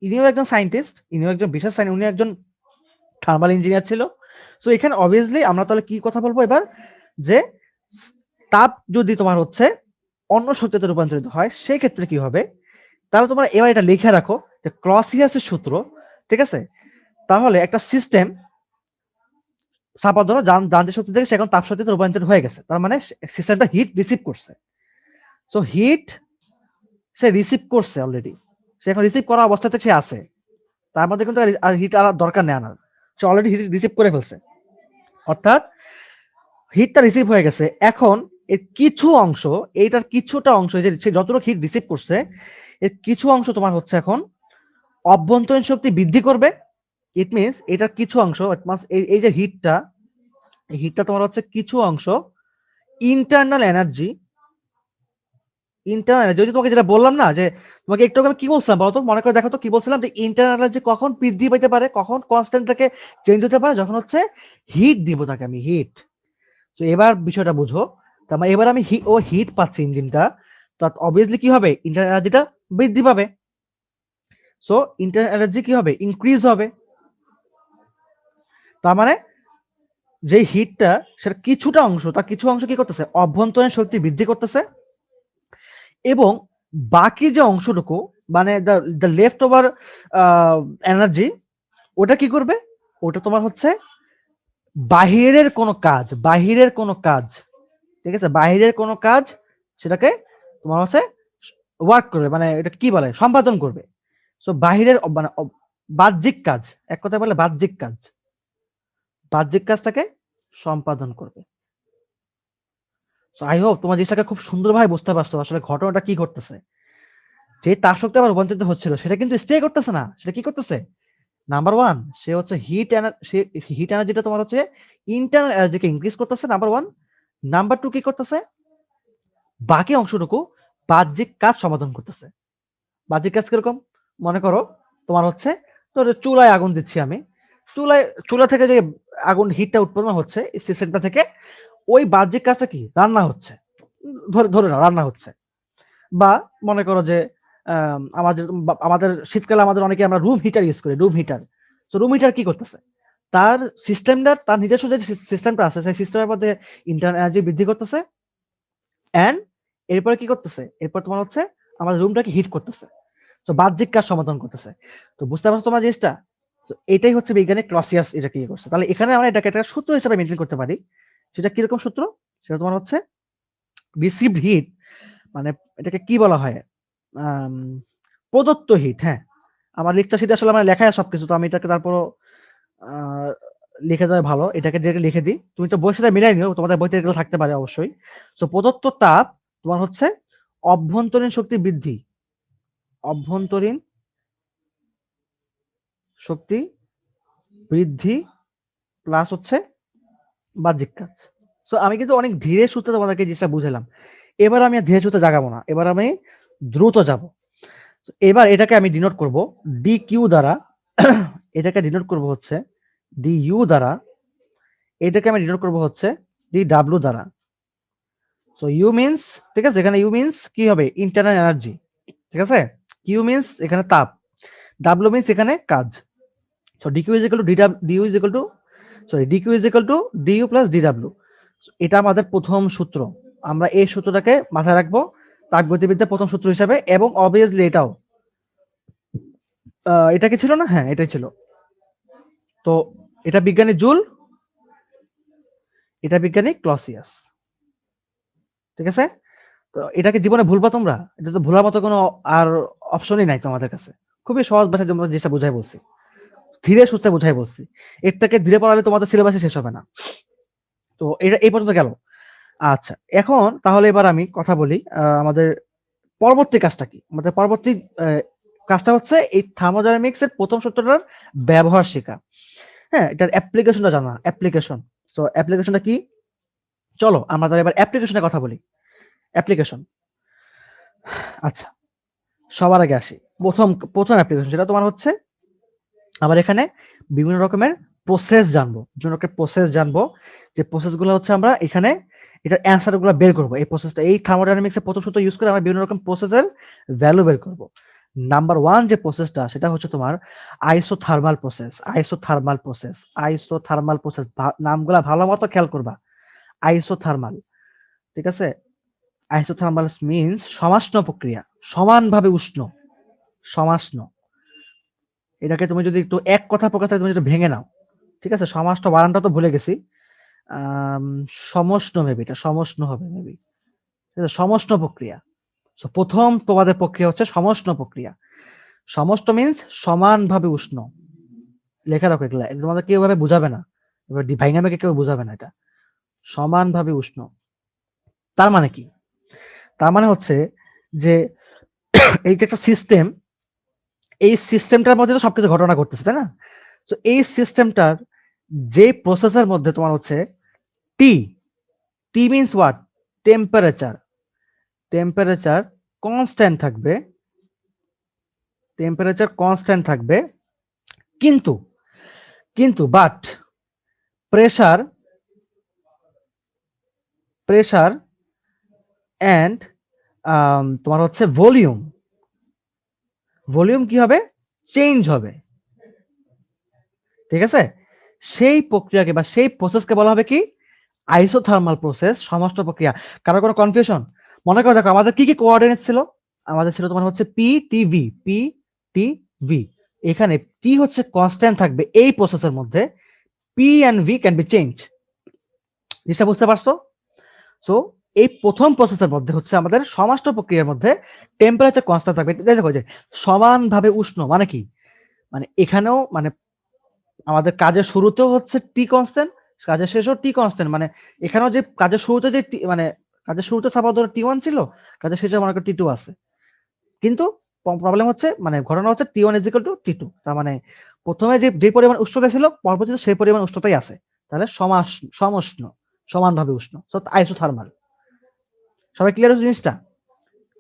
A: ইনিও একজন সায়েন্টিস্ট, ইনিও একজন বিশেষ উনি একজন থার্মাল ইঞ্জিনিয়ার ছিল। সো এখানে অবভিয়াসলি আমরা তাহলে কি কথা বলবো এবার, যে তাপ যদি তোমার হচ্ছে অন্য শক্তিতে রূপান্তরিত হয় সেই ক্ষেত্রে কি হবে, তাহলে তোমরা এবার এটা লিখে রাখো যে ক্লসিয়াসের সূত্র, ঠিক আছে? তাহলে একটা সিস্টেম চাপা ধরো যান্ত্রিক শক্তি থেকে সে এখন তাপ শক্তিতে রূপান্তরিত হয়ে গেছে, তার মানে সিস্টেমটা হিট রিসিভ করছে। সো হিট সে রিসিভ করছে অলরেডি, সে এখন রিসিভ করা অবস্থাতে সে আছে, তার মধ্যে কিন্তু আর হিট আর দরকার নেই আনার, সে অলরেডি হিট রিসিভ করে ফেলছে। অর্থাৎ হিটটা রিসিভ হয়ে গেছে, এখন এর কিছু অংশ, এইটার কিছুটা অংশ, যে সে যতটুকু হিট রিসিভ করছে এর কিছু অংশ তোমার হচ্ছে এখন অভ্যন্তরীণ শক্তি বৃদ্ধি করবে। ইট মিনস এটার কিছু অংশ, এই যে হিটটা তোমার হচ্ছে কিছু অংশ ইন্টারনাল এনার্জি, যদি তোমাকে যেটা বললাম না যে তোমাকে একটু আমি কি বলছিলাম বলতো, মনে করে দেখো তো কি বলছিলাম, যে ইন্টারনাল এনার্জি কখন বৃদ্ধি পেতে পারে, কখন কনস্ট্যান্ট থেকে চেঞ্জ হতে পারে, যখন হচ্ছে হিট দিব তাকে আমি, হিট। তো এবার বিষয়টা বুঝো, তার মানে এবার আমি হিট পাচ্ছি ইঞ্জিনটা, তো অবভিয়াসলি কি হবে, ইন্টারনাল এনার্জিটা বৃদ্ধি পাবে। সো ইন্টারনাল এনার্জি কি হবে, ইনক্রিজ হবে। তার মানে যে হিটটা সেটা কিছুটা অংশ, তার কিছু অংশ কি করতেছে, অভ্যন্তরীণ শক্তি বৃদ্ধি করতেছে, এবং বাকি যে অংশটুকু মানে দ্য লেফট ওভার এনার্জি, ওটা কি করবে, ওটা তোমার হচ্ছে বাহিরের কোনো কাজ, বাহিরের কোনো কাজ, ঠিক আছে, বাহিরের কোনো কাজ সেটাকে তোমার হচ্ছে ওয়ার্ক করবে, মানে এটা কি বলে, সম্পাদন করবে। সো বাহিরের মানে বাহ্যিক কাজ, এক কথায় বলে বাহ্যিক কাজ, বাহ্যিক কাজটাকে সম্পাদন করবে। সো আই হোপ তোমার জিনিসটাকে খুব সুন্দরভাবে বুঝতে পারছো আসলে ঘটনাটা কি ঘটতেছে। যে তার শক্তি আবার রূপান্তরিত হচ্ছিল সেটা কিন্তু স্টে করতেছে না, সেটা কি করতেছে, নাম্বার ওয়ান সে হচ্ছে হিট এনার্জিটা তোমার হচ্ছে ইন্টারনাল এনার্জিকে ইনক্রিজ করতেছে, নাম্বার ওয়ান। নাম্বার টু কি করতেছে, বাকি অংশটুকু বাহ্যিক কাজ সমাধান করতেছে। বাহ্যিক কাজ কিরকম, মনে করো তোমার হচ্ছে, তোর চুলায় আগুন দিচ্ছি আমি, চুলা থেকে যে আগুন হিটটা উৎপন্ন হচ্ছে সিস্টেমটা থেকে, ওই বাহ্যিক কাজটা কি, রান্না হচ্ছে, ধরে ধরে নাও রান্না হচ্ছে। বা মনে করো যে আমাদের শীতকালে আমাদের অনেকে আমরা রুম হিটার ইউজ করি, রুম হিটার। তো রুম হিটার কি করতেছে, তার সিস্টেমটা, তার নিজস্ব যে সিস্টেমটা আছে সেই সিস্টেমের মধ্যে ইন্টারনাল এনার্জি বৃদ্ধি করতেছে, এন্ড এরপরে কি করতেছে, এরপর তোমার হচ্ছে আমাদের রুমটাকে হিট করতেছে। তো বাহ্যিক কাজ সমাধান করতেছে। তো বুঝতে পারছো তোমার জিনিসটা। তো এটাই হচ্ছে বিজ্ঞানী ক্লসিয়াস এটা কি করছে। তাহলে এখানে আমরা এটাকে একটা সূত্র হিসেবে মেনটেন করতে পারি। সেটা কিরকম সূত্র, সেটা তোমার হচ্ছে রিসিভড হিট, মানে এটাকে কি বলা হয়, আম, প্রদত্ত হিট। হ্যাঁ, আমার লিখতে শিখতে আসলে আমার লেখায় সবকিছু, তো আমি এটাকে তারপরও আহ, লিখে দেওয়া ভালো, এটাকে ডিরেক্টলি লিখে দিই, তুমি তো বইয়ের সাথে মিলাই নিও, তোমাদের বইতে এগুলো থাকতে পারে অবশ্যই। তো প্রদত্ত তাপ তোমার হচ্ছে অভ্যন্তরীণ শক্তি বৃদ্ধি, অভ্যন্তরীণ শক্তি বৃদ্ধি প্লাস হচ্ছে বাহ্যিক কাজ। সো আমি কিন্তু অনেক ধীরে সুস্থে তোমাদেরকে জিনিসটা বুঝালাম। এবার আমি আর ধীরে সুস্থে জাগাবো না, এবার আমি দ্রুত যাব। এবার এটাকে আমি ডিনোট করব ডি কিউ দ্বারা, এটাকে ডিনোট করব হচ্ছে ডি ইউ দ্বারা, এটাকে আমি ডিনোট করব হচ্ছে ডি ডাব্লিউ দ্বারা। সো ইউ মিন্স, ঠিক আছে, এখানে ইউ মিন্স কি হবে, ইন্টারনাল এনার্জি, ঠিক আছে, কিউ মিন্স এখানে তাপ, ডাব্লিউ মিন্স এখানে কাজ। So dQ is equal to dU is equal to, sorry dQ is equal to DU plus ডিডাব্লিউ। এটা আমাদের প্রথম সূত্র, আমরা এই সূত্রটাকে মাথায় রাখবো তাপগতিবিদ্যার প্রথম সূত্র হিসাবে, এবং অবভিয়াসলি এটাও এটা কি ছিল না, হ্যাঁ এটাই ছিল। তো এটা বিজ্ঞানী জুল, এটা বিজ্ঞানী ক্লসিয়াস, ঠিক আছে। তো এটাকে জীবনে ভুলবা তোমরা, এটা তো ভুলার মতো কোনো আর অপশনই নাই তোমাদের কাছে। খুবই সহজ ভাষায় তোমরা জিনিসটা বুঝাই বলছি, ধীরে সুস্থে বুঝাই বলছি, এর থেকে ধীরে পড়ালে তোমাদের সিলেবাসে শেষ হবে না। তো এটা এই পর্যন্ত গেল। আচ্ছা, এখন তাহলে এবার আমি কথা বলি আমাদের পরবর্তী কাজটা কি। আমাদের পরবর্তী কাজটা হচ্ছে এই থার্মোডাইনামিক্স এর প্রথম সূত্রটার ব্যবহার শেখা। হ্যাঁ, এটার অ্যাপ্লিকেশনটা জানা, অ্যাপ্লিকেশন। তো অ্যাপ্লিকেশনটা কি, চলো আমরা তাহলে এবার অ্যাপ্লিকেশনের কথা বলি। অ্যাপ্লিকেশন, আচ্ছা, সবার আগে আসি প্রথম প্রথম অ্যাপ্লিকেশন, সেটা তোমার হচ্ছে আবার এখানে বিভিন্ন রকমের প্রসেস জানবো, বিভিন্ন রকমের প্রসেস জানবো, যে প্রসেসগুলো হচ্ছে আমরা এখানে এটার অ্যান্সার গুলো বের করবো। এই প্রসেসটা, এই থার্মোডাইনামিক্স এর প্রথম সূত্র ইউজ করে আমরা বিভিন্ন রকম প্রসেসের ভ্যালু বের করব। নাম্বার ওয়ান যে প্রসেসটা সেটা হচ্ছে তোমার isothermal process, isothermal process, isothermal process, নামগুলা ভালো মতো খেয়াল করবা। আইসোথার্মাল, ঠিক আছে, আইসোথার্মাল মিন্স সমাষ্ণ প্রক্রিয়া, সমানভাবে উষ্ণ, সমাষ্ণ। এটাকে তুমি যদি একটু এক কথা প্রকাশ তুমি যদি ভেঙে নাও, ঠিক আছে, সমাষ্ণ বানানটা তো ভুলে গেছি, আম, সমষ্ণ মেবি, এটা সমষ্ণ হবে মেবি, ঠিক আছে, সমষ্ণ প্রক্রিয়া। So, প্রথম তোমাদের প্রক্রিয়া হচ্ছে সমষ্ণ প্রক্রিয়া। সমষ্ণ মিন্স সমানভাবে উষ্ণ। লেখা রাখো এগুলা, এগুলো তোমাদের কেউ ভাবে বুঝাবে না, এবার ভাইনামিকে কেউ বুঝাবে না এটা। সমানভাবে উষ্ণ তার মানে কি, তার মানে হচ্ছে যে এই যে একটা সিস্টেম, এই সিস্টেমটার মধ্যে তো সবকিছু ঘটনা ঘটতেছে, তাই না। তো এই সিস্টেমটার যে প্রসেসের মধ্যে তোমার হচ্ছে T, T means what, temperature, temperature constant থাকবে, টেম্পারেচার কনস্ট্যান্ট থাকবে, কিন্তু কিন্তু বাট প্রেসার, প্রেসার অ্যান্ড তোমার হচ্ছে ভলিউম, ভলিউম কি হবে, চেঞ্জ হবে, ঠিক আছে। সেই প্রক্রিয়াকে বা সেই প্রসেসকে বলা হবে কি আইসোথার্মাল প্রসেস, সমষ্ট প্রক্রিয়া। কারো কোনো কনফিউশন? মনে করে দেখো আমাদের কি কি কোঅর্ডিনেট ছিল? আমাদের ছিল তোমার হচ্ছে পি টি ভি। এখানে টি হচ্ছে কনস্ট্যান্ট থাকবে এই প্রসেসের মধ্যে, P and V can be change. জিনিসটা বুঝতে পারছো? সো এই প্রথম প্রসেসের মধ্যে হচ্ছে আমাদের সমষ্ট প্রক্রিয়ার মধ্যে টেম্পারেচার কনস্ট্যান্ট থাকবে। দেখো যে সমানভাবে উষ্ণ মানে কি, মানে এখানেও মানে আমাদের কাজের শুরুতেও হচ্ছে টি কনস্ট্যান্ট, কাজের শেষেও টি কনস্ট্যান্ট। মানে এখানেও যে কাজের শুরুতে যে মানে কাজের শুরুতে সাপোজ ধরো টি1 ছিল, কাজের শেষে মনে করো টি2 আছে। কিন্তু প্রবলেম হচ্ছে মানে ঘটনা হচ্ছে টি1 ইজ ইকুয়াল টু টি2। তার মানে প্রথমে যে পরিমাণ উষ্ণতা ছিল পরবর্তীতে সেই পরিমাণ উষ্ণতাই আছে। তাহলে সমউষ্ণ, সমানভাবে উষ্ণ, আইসোথার্মাল। সবাই ক্লিয়ার হচ্ছে জিনিসটা?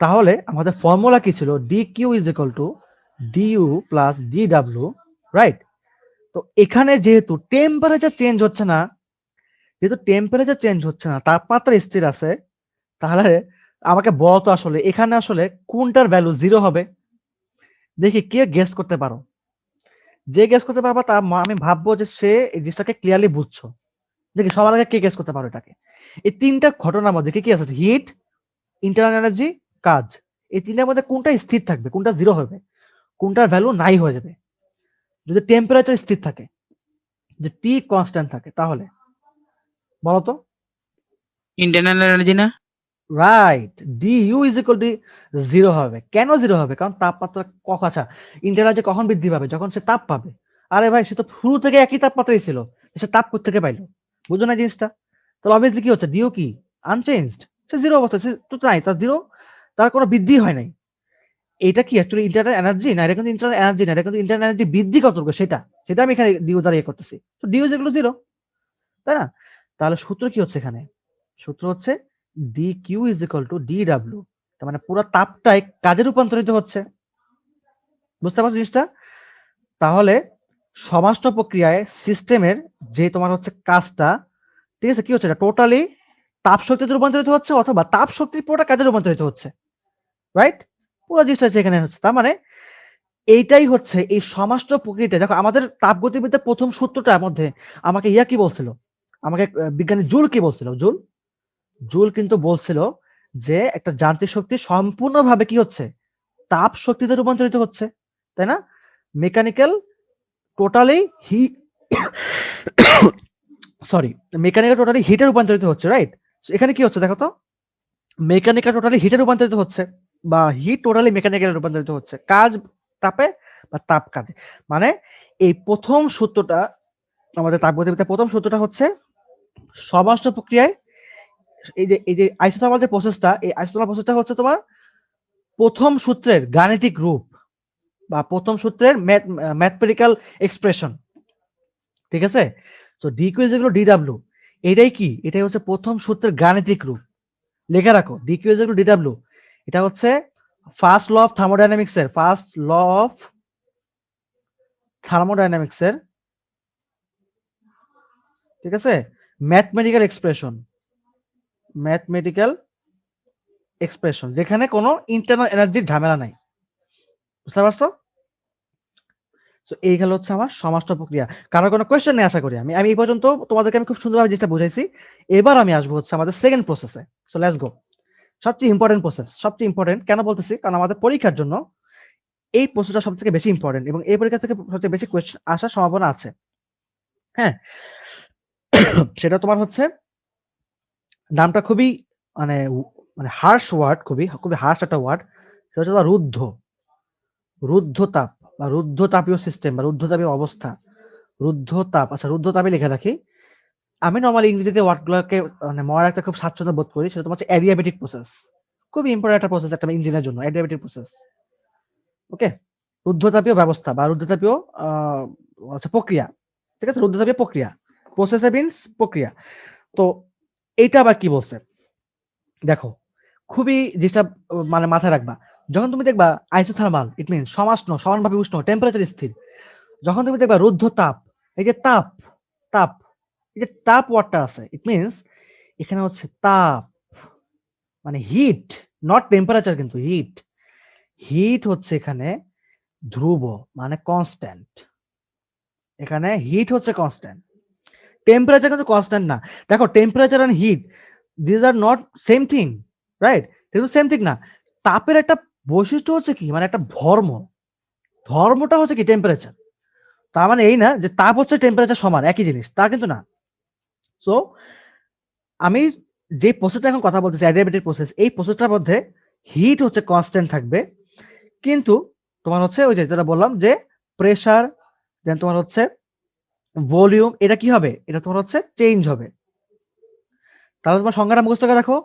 A: তাহলে আমাদের ফর্মুলা কি ছিল? dq is equal two du plus dw, right? তো এখানে যেহেতু টেম্পারেচার চেঞ্জ হচ্ছে না, তাপমাত্রা স্থির আছে, তাহলে আমাকে বলতো আসলে এখানে আসলে কোনটার ভ্যালু 0 হবে? দেখি কে গেস করতে পারো। যে গেস করতে পারবা তা আমি ভাববো যে সে এই জিনিসটাকে ক্লিয়ারলি বুঝছো। দেখি সবার আগে কে গেস করতে পারো এটাকে। এই তিনটা ঘটনার মধ্যে কি আছে? হিট, ইন্টারনাল এনার্জি, কাজ। এই তিনটার মধ্যে কোনটা স্থির থাকবে, কোনটা 0 হবে, কোনটার ভ্যালু নাই হয়ে যাবে? যদি টেম্পারেচার স্থির থাকে, যে টি কনস্ট্যান্ট থাকে, তাহলে বলো তো।
B: ইন্টারনাল এনার্জি না?
A: Right, DU is equal to 0 হবে। কেন 0 হবে? কারণ তাপমাত্রা আচ্ছা, ইন্টারনাল কখন বৃদ্ধি পাবে? যখন সে তাপ পাবে। আরে ভাই, সে তো শুরু থেকে একই তাপমাত্রায় ছিল, সে তাপ কোত্থেকে পাইলো? বুঝো না জিনিসটা? তাহলে অবভিয়াসলি কি হচ্ছে, ডিও কি আনচেঞ্জড, সে 0 অবস্থা, সে তো নাই, তার 0, তার কোনো বৃদ্ধি হয় নাই। এটা কি অ্যাকচুয়ালি ইন্টারনাল এনার্জি না? এটা কিন্তু ইন্টারনাল এনার্জি না, এটা কিন্তু ইন্টারনাল এনার্জি বৃদ্ধি কতটুকু সেটা সেটা আমি এখানে ডিও দ্বারা ইয়ে করতেছি। তো ডিও যেগুলো 0, তাই না? তাহলে সূত্র কি হচ্ছে এখানে? সূত্র হচ্ছে dq is equal to dw। তার মানে পুরো তাপটাই কাজে রূপান্তরিত হচ্ছে। বুঝতে পারছো জিনিসটা? তাহলে সমষ্ট প্রক্রিয়ায় সিস্টেমের যে তোমার হচ্ছে কাজটা, ঠিক আছে, কি হচ্ছে, এটা টোটালি তাপ শক্তিতে রূপান্তরিত হচ্ছে অথবা তাপ শক্তি পুরোটা কাজে রূপান্তরিত হচ্ছে, রাইট? পুরো জিনিসটা এখানে হচ্ছে। তার মানে এইটাই হচ্ছে এই সমষ্ট প্রক্রিয়াটা। দেখো আমাদের তাপগতিবিদ্যার প্রথম সূত্রটার মধ্যে আমাকে ইয়া কি বলছিল, আমাকে বিজ্ঞানী জুল কি বলছিল? জুল কিন্তু বলছিল যে একটা যান্ত্রিক শক্তি সম্পূর্ণভাবে কি হচ্ছে, তাপ শক্তিতে রূপান্তরিত হচ্ছে, তাই না? মেকানিক্যাল টোটালি হি সরি মেকানিক্যাল টোটালি হিটে রূপান্তরিত হচ্ছে, রাইট? এখানে কি হচ্ছে দেখো তো, মেকানিক্যাল টোটালি হিটে রূপান্তরিত হচ্ছে, বা হিট টোটালি মেকানিক্যাল রূপান্তরিত হচ্ছে, কাজ তাপে বা তাপ কাজে। মানে এই প্রথম সূত্রটা, আমাদের তাপগতিবিদ্যার প্রথম সূত্রটা হচ্ছে সমষ্ট প্রক্রিয়ায় এই যে আইসোথার্মাল যে প্রসেসটা, এই আইসোথার্মাল প্রসেসটা হচ্ছে তোমার প্রথম সূত্রের গাণিতিক রূপ বা প্রথম সূত্রের ম্যাথমেটিক্যাল এক্সপ্রেশন, ঠিক আছে? তো ডিকিউ যেগুলো ডিডাব্লিউ, এটাই কি, এটাই হচ্ছে প্রথম সূত্রের গাণিতিক রূপ। লেখা রাখো, ডিকিউ যেগুলো ডিডাব্লিউ, এটা হচ্ছে ফার্স্ট ল অফ থার্মোডাইনামিক্সের ঠিক আছে, ম্যাথমেটিক্যাল এক্সপ্রেশন যেখানে কোনো ইন্টারনাল এনার্জির ঝামেলা নাই। বুঝতে পারছো? তো এই গেল হচ্ছে আমার সমষ্ট প্রক্রিয়া। কারোর কোনো কোয়েশ্চেন নেই আশা করি। আমি এই পর্যন্ত তোমাদেরকে আমি খুব সুন্দরভাবে জিনিসটা বুঝাইছি। এবার আমি আসবো হচ্ছে আমাদের সেকেন্ড প্রসেসে। So let's go. সবচেয়ে ইম্পর্টেন্ট প্রসেস, সবচেয়ে ইম্পর্টেন্ট কেন বলতেছি, কারণ আমাদের পরীক্ষার জন্য এই প্রসেসটা সবথেকে বেশি ইম্পর্টেন্ট এবং এই পরীক্ষা থেকে সবচেয়ে বেশি কোয়েশ্চেন আসার সম্ভাবনা আছে। হ্যাঁ, সেটা তোমার হচ্ছে নামটা খুবই মানে মানে হার্শ ওয়ার্ড, খুবই খুবই হার্শ একটা ওয়ার্ড। সেটা হচ্ছে তোমার রুদ্ধতাপ বা রুদ্ধতাপীয় সিস্টেম বা রুদ্ধতাপীয় অবস্থা। রুদ্ধতাপ, আচ্ছা রুদ্ধতাপই লিখে রাখি। আমি নরমালি ইংরেজিতে ওয়ার্ডগুলোকে মানে মনে রাখতে খুব স্বাচ্ছন্দ্য বোধ করি। সেটা তোমার হচ্ছে অ্যাডিয়াবেটিক প্রসেস। খুবই ইম্পর্টেন্ট একটা প্রসেস একটা ইঞ্জিনের জন্য, অ্যাডিয়াবেটিক প্রসেস। ওকে, রুদ্ধতাপীয় ব্যবস্থা বা রুদ্ধতাপীয় আচ্ছা প্রক্রিয়া, ঠিক আছে, রুদ্ধতাপীয় প্রক্রিয়া, প্রসেস মিন্স প্রক্রিয়া। তো এইটা আবার কি বলছে দেখো, খুবই যেটা মানে মাথায় রাখবা, যখন তুমি দেখবা আইসোথার্মাল, ইট মিনস সমানভাবে উষ্ণ, টেম্পারেচার স্থির। যখন তুমি দেখবা রুদ্ধ তাপ, এই যে তাপ এই যে তাপ ওয়ার্ডটা আছে, ইট মিনস এখানে হচ্ছে তাপ মানে হিট, নট টেম্পারেচার, কিন্তু হিট হচ্ছে এখানে ধ্রুব মানে কনস্ট্যান্ট। এখানে হিট হচ্ছে কনস্ট্যান্ট। টেম্পারেচার কিন্তু কনস্ট্যান্ট না। দেখো temperature and heat this are not same thing, right? কিন্তু সেম থিং না। তাপের একটা বৈশিষ্ট্য হচ্ছে কি, মানে একটা ধর্মটা হচ্ছে কি টেম্পারেচার। তার মানে এই না যে তাপ হচ্ছে টেম্পারেচার সমান একই জিনিস, তা কিন্তু না। সো আমি যে প্রসেসটা এখন কথা বলতেছি অ্যাডিয়াবেটিক প্রসেস, এই প্রসেসটার মধ্যে হিট হচ্ছে কনস্ট্যান্ট থাকবে, কিন্তু তোমার হচ্ছে ওই যে যেটা বললাম যে প্রেসার, দেন তোমার হচ্ছে ভলিউম, এটা কি হবে, এটা তোমার হচ্ছে চেঞ্জ হবে। তাহলে তোমার সংজ্ঞাটা মুখস্থ করে রাখো।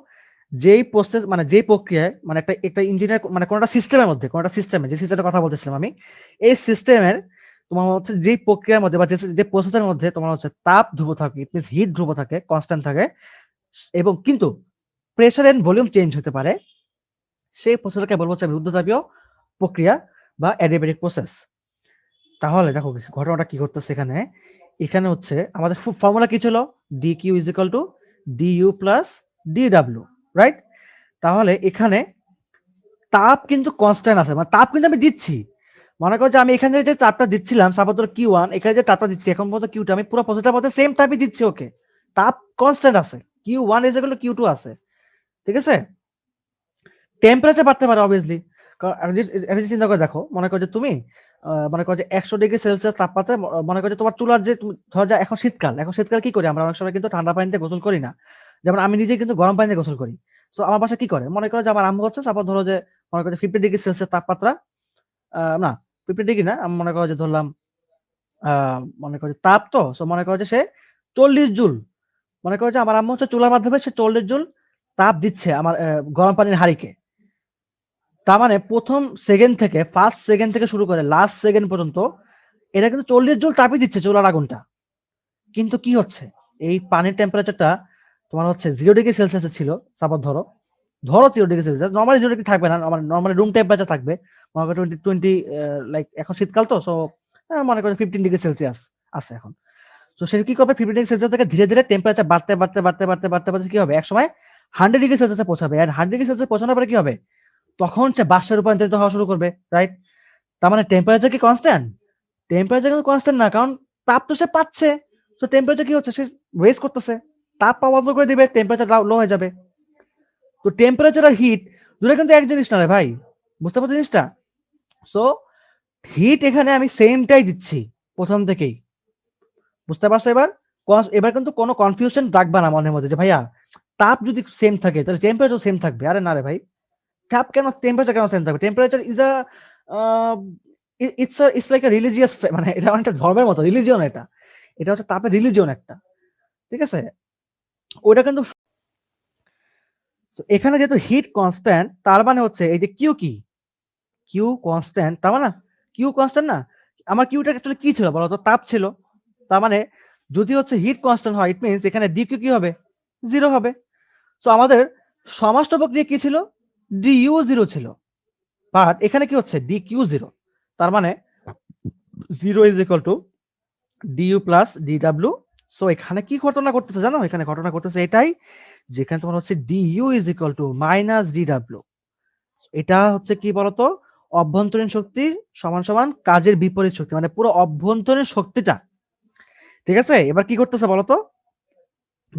A: যেই প্রসেস মানে যেই প্রক্রিয়ায় মানে একটা ইঞ্জিনিয়ার মানে কোনটা সিস্টেমের মধ্যে কোনটা সিস্টেমে যে সিস্টেমের কথা বলতেছিলাম আমি, এই সিস্টেমের তোমার হচ্ছে যেই প্রক্রিয়ার মধ্যে বা যে প্রসেসের মধ্যে তোমার হচ্ছে তাপ ধ্রুব থাকে, ইট মিনস হিট ধ্রুব থাকে, কনস্ট্যান্ট থাকে, এবং কিন্তু প্রেসার এন্ড ভলিউম চেঞ্জ হতে পারে, সেই প্রসেসটাকে বলবো হচ্ছে রুদ্ধতাপীয় প্রক্রিয়া বা অ্যাডিয়াবেটিক প্রসেস। তাহলে দেখো ঘটনাটা কি ঘটতেছে এখানে। এখানে হচ্ছে আমাদের ফর্মুলা কি ছিল, d Q is equal to DU plus ডিডাব্লিউ, রাইট? তাহলে এখানে তাপ কিন্তু কনস্ট্যান্ট আছে, মানে তাপ কিন্তু আমি দিচ্ছি। মনে করো যে আমি এখানে যে তাপটা দিচ্ছিলাম সাপোজ ধরো Q1, এখানে যে তাপটা দিচ্ছি এখন পর্যন্ত Q2, আমি পুরো প্রসেসটার মধ্যে সেম তাপই দিচ্ছি, ওকে, তাপ কনস্ট্যান্ট আছে, Q1 is equal two Q2 আছে, ঠিক আছে? টেম্পারেচার বাড়তে পারে অবভিয়াসলি, কারণ একটা চিন্তা করে দেখো, মনে করো যে তুমি মনে করো যে 100°C তাপমাত্রায় মনে করো যে তোমার চুলার যে ধরো যে এখন শীতকাল কি করি আমরা অনেক সময় কিন্তু ঠান্ডা পানিতে গোসল করি না, যেমন আমি নিজে কিন্তু গরম পানিতে গোসল করি। তো আমার বাসায় কি করে, মনে করো যে আমার আম্মু হচ্ছে তারপর ধরো যে মনে করো যে 50°C তাপমাত্রা, না 50° না, আমি মনে করো যে ধরলাম মনে করো যে তাপ, তো সো মনে করো যে সে 40 জুল, মনে করো যে আমার আম্মু হচ্ছে চুলার মাধ্যমে সে 40 জুল তাপ দিচ্ছে আমার গরম পানির হাঁড়িকে। তার মানে প্রথম সেকেন্ড থেকে ফার্স্ট সেকেন্ড থেকে শুরু করে লাস্ট সেকেন্ড পর্যন্ত এটা কিন্তু 40 জুল তাপই দিচ্ছে চুলার আগুনটা। কিন্তু কি হচ্ছে, এই পানির টেম্পারেচারটা তোমার হচ্ছে 0°C ছিল, সাপোজ ধরো 0°C, নর্মালি 0 থাকবে না, নর্মালি রুম টেম্পারেচার থাকবে মনে করো 20 লাইক এখন শীতকাল, তো সো মনে করো 15°C আছে এখন। তো সে কি করবে, 15°C থেকে ধীরে ধীরে টেম্পারেচার বাড়তে কি হবে, এক সময় 100°C পৌঁছাবে, আর 100°C পৌঁছানোর পরে কি হবে, তখন সে বাষ্পে রূপান্তরিত হওয়া শুরু করবে, রাইট? তার মানে টেম্পারেচার কি কনস্ট্যান্ট? টেম্পারেচার কিন্তু কনস্ট্যান্ট না, কারণ তাপ তো সে পাচ্ছে। তো টেম্পারেচার কি হচ্ছে, সে ওয়েস্ট করতেছে, তাপ পাওয়া বন্ধ করে দিবে, টেম্পারেচার লো হয়ে যাবে। তো টেম্পারেচার আর হিট দুটো কিন্তু এক জিনিস না রে ভাই, বুঝতে পারছো জিনিসটা? সো হিট এখানে আমি সেমটাই দিচ্ছি প্রথম থেকেই, বুঝতে পারছো? এবার এবার কিন্তু কোনো কনফিউশন রাখবা না মনের মধ্যে যে ভাইয়া তাপ যদি সেম থাকে তাহলে টেম্পারেচার সেম থাকবে, আরে না রে ভাই, তাপ কেন, টেম্পারেচার কেন সেম থাকবে? Temperature is a it's like a religious, মানে এটা অনেকটা ধর্মের মতো, রিলিজিয়ন এটা, এটা হচ্ছে তাপের রিলিজিয়ন একটা, ঠিক আছে? ওইটা কিন্তু এখানে যেহেতু হিট কনস্ট্যান্ট, তার মানে হচ্ছে এই যে কিউ কনস্ট্যান্ট, তার মানে কিউ কনস্ট্যান্ট না, আমার কিউটা অ্যাকচুয়ালি কি ছিল বলতো, তাপ ছিল। তার মানে যদি হচ্ছে হিট কনস্ট্যান্ট হয়, ইট মিনস এখানে ডিকিউ কি হবে, 0 হবে। সো আমাদের সমষ্ট প্রক্রিয়া কি ছিল, ডিইউ 0 ছিল, বাট এখানে কি হচ্ছে ডিকিউ 0, তার মানে 0 is equal to DU plus DW. So এখানে কি ঘটনা করতেছে জানো, এখানে ঘটনা করতেছে এটাই, যেখানে তোমার হচ্ছে DU is equal to minus DW. এটা হচ্ছে কি বলতো, অভ্যন্তরীণ শক্তি সমান সমান কাজের বিপরীত শক্তি, মানে পুরো অভ্যন্তরীণ শক্তিটা, ঠিক আছে? এবার কি করতেছে বলতো,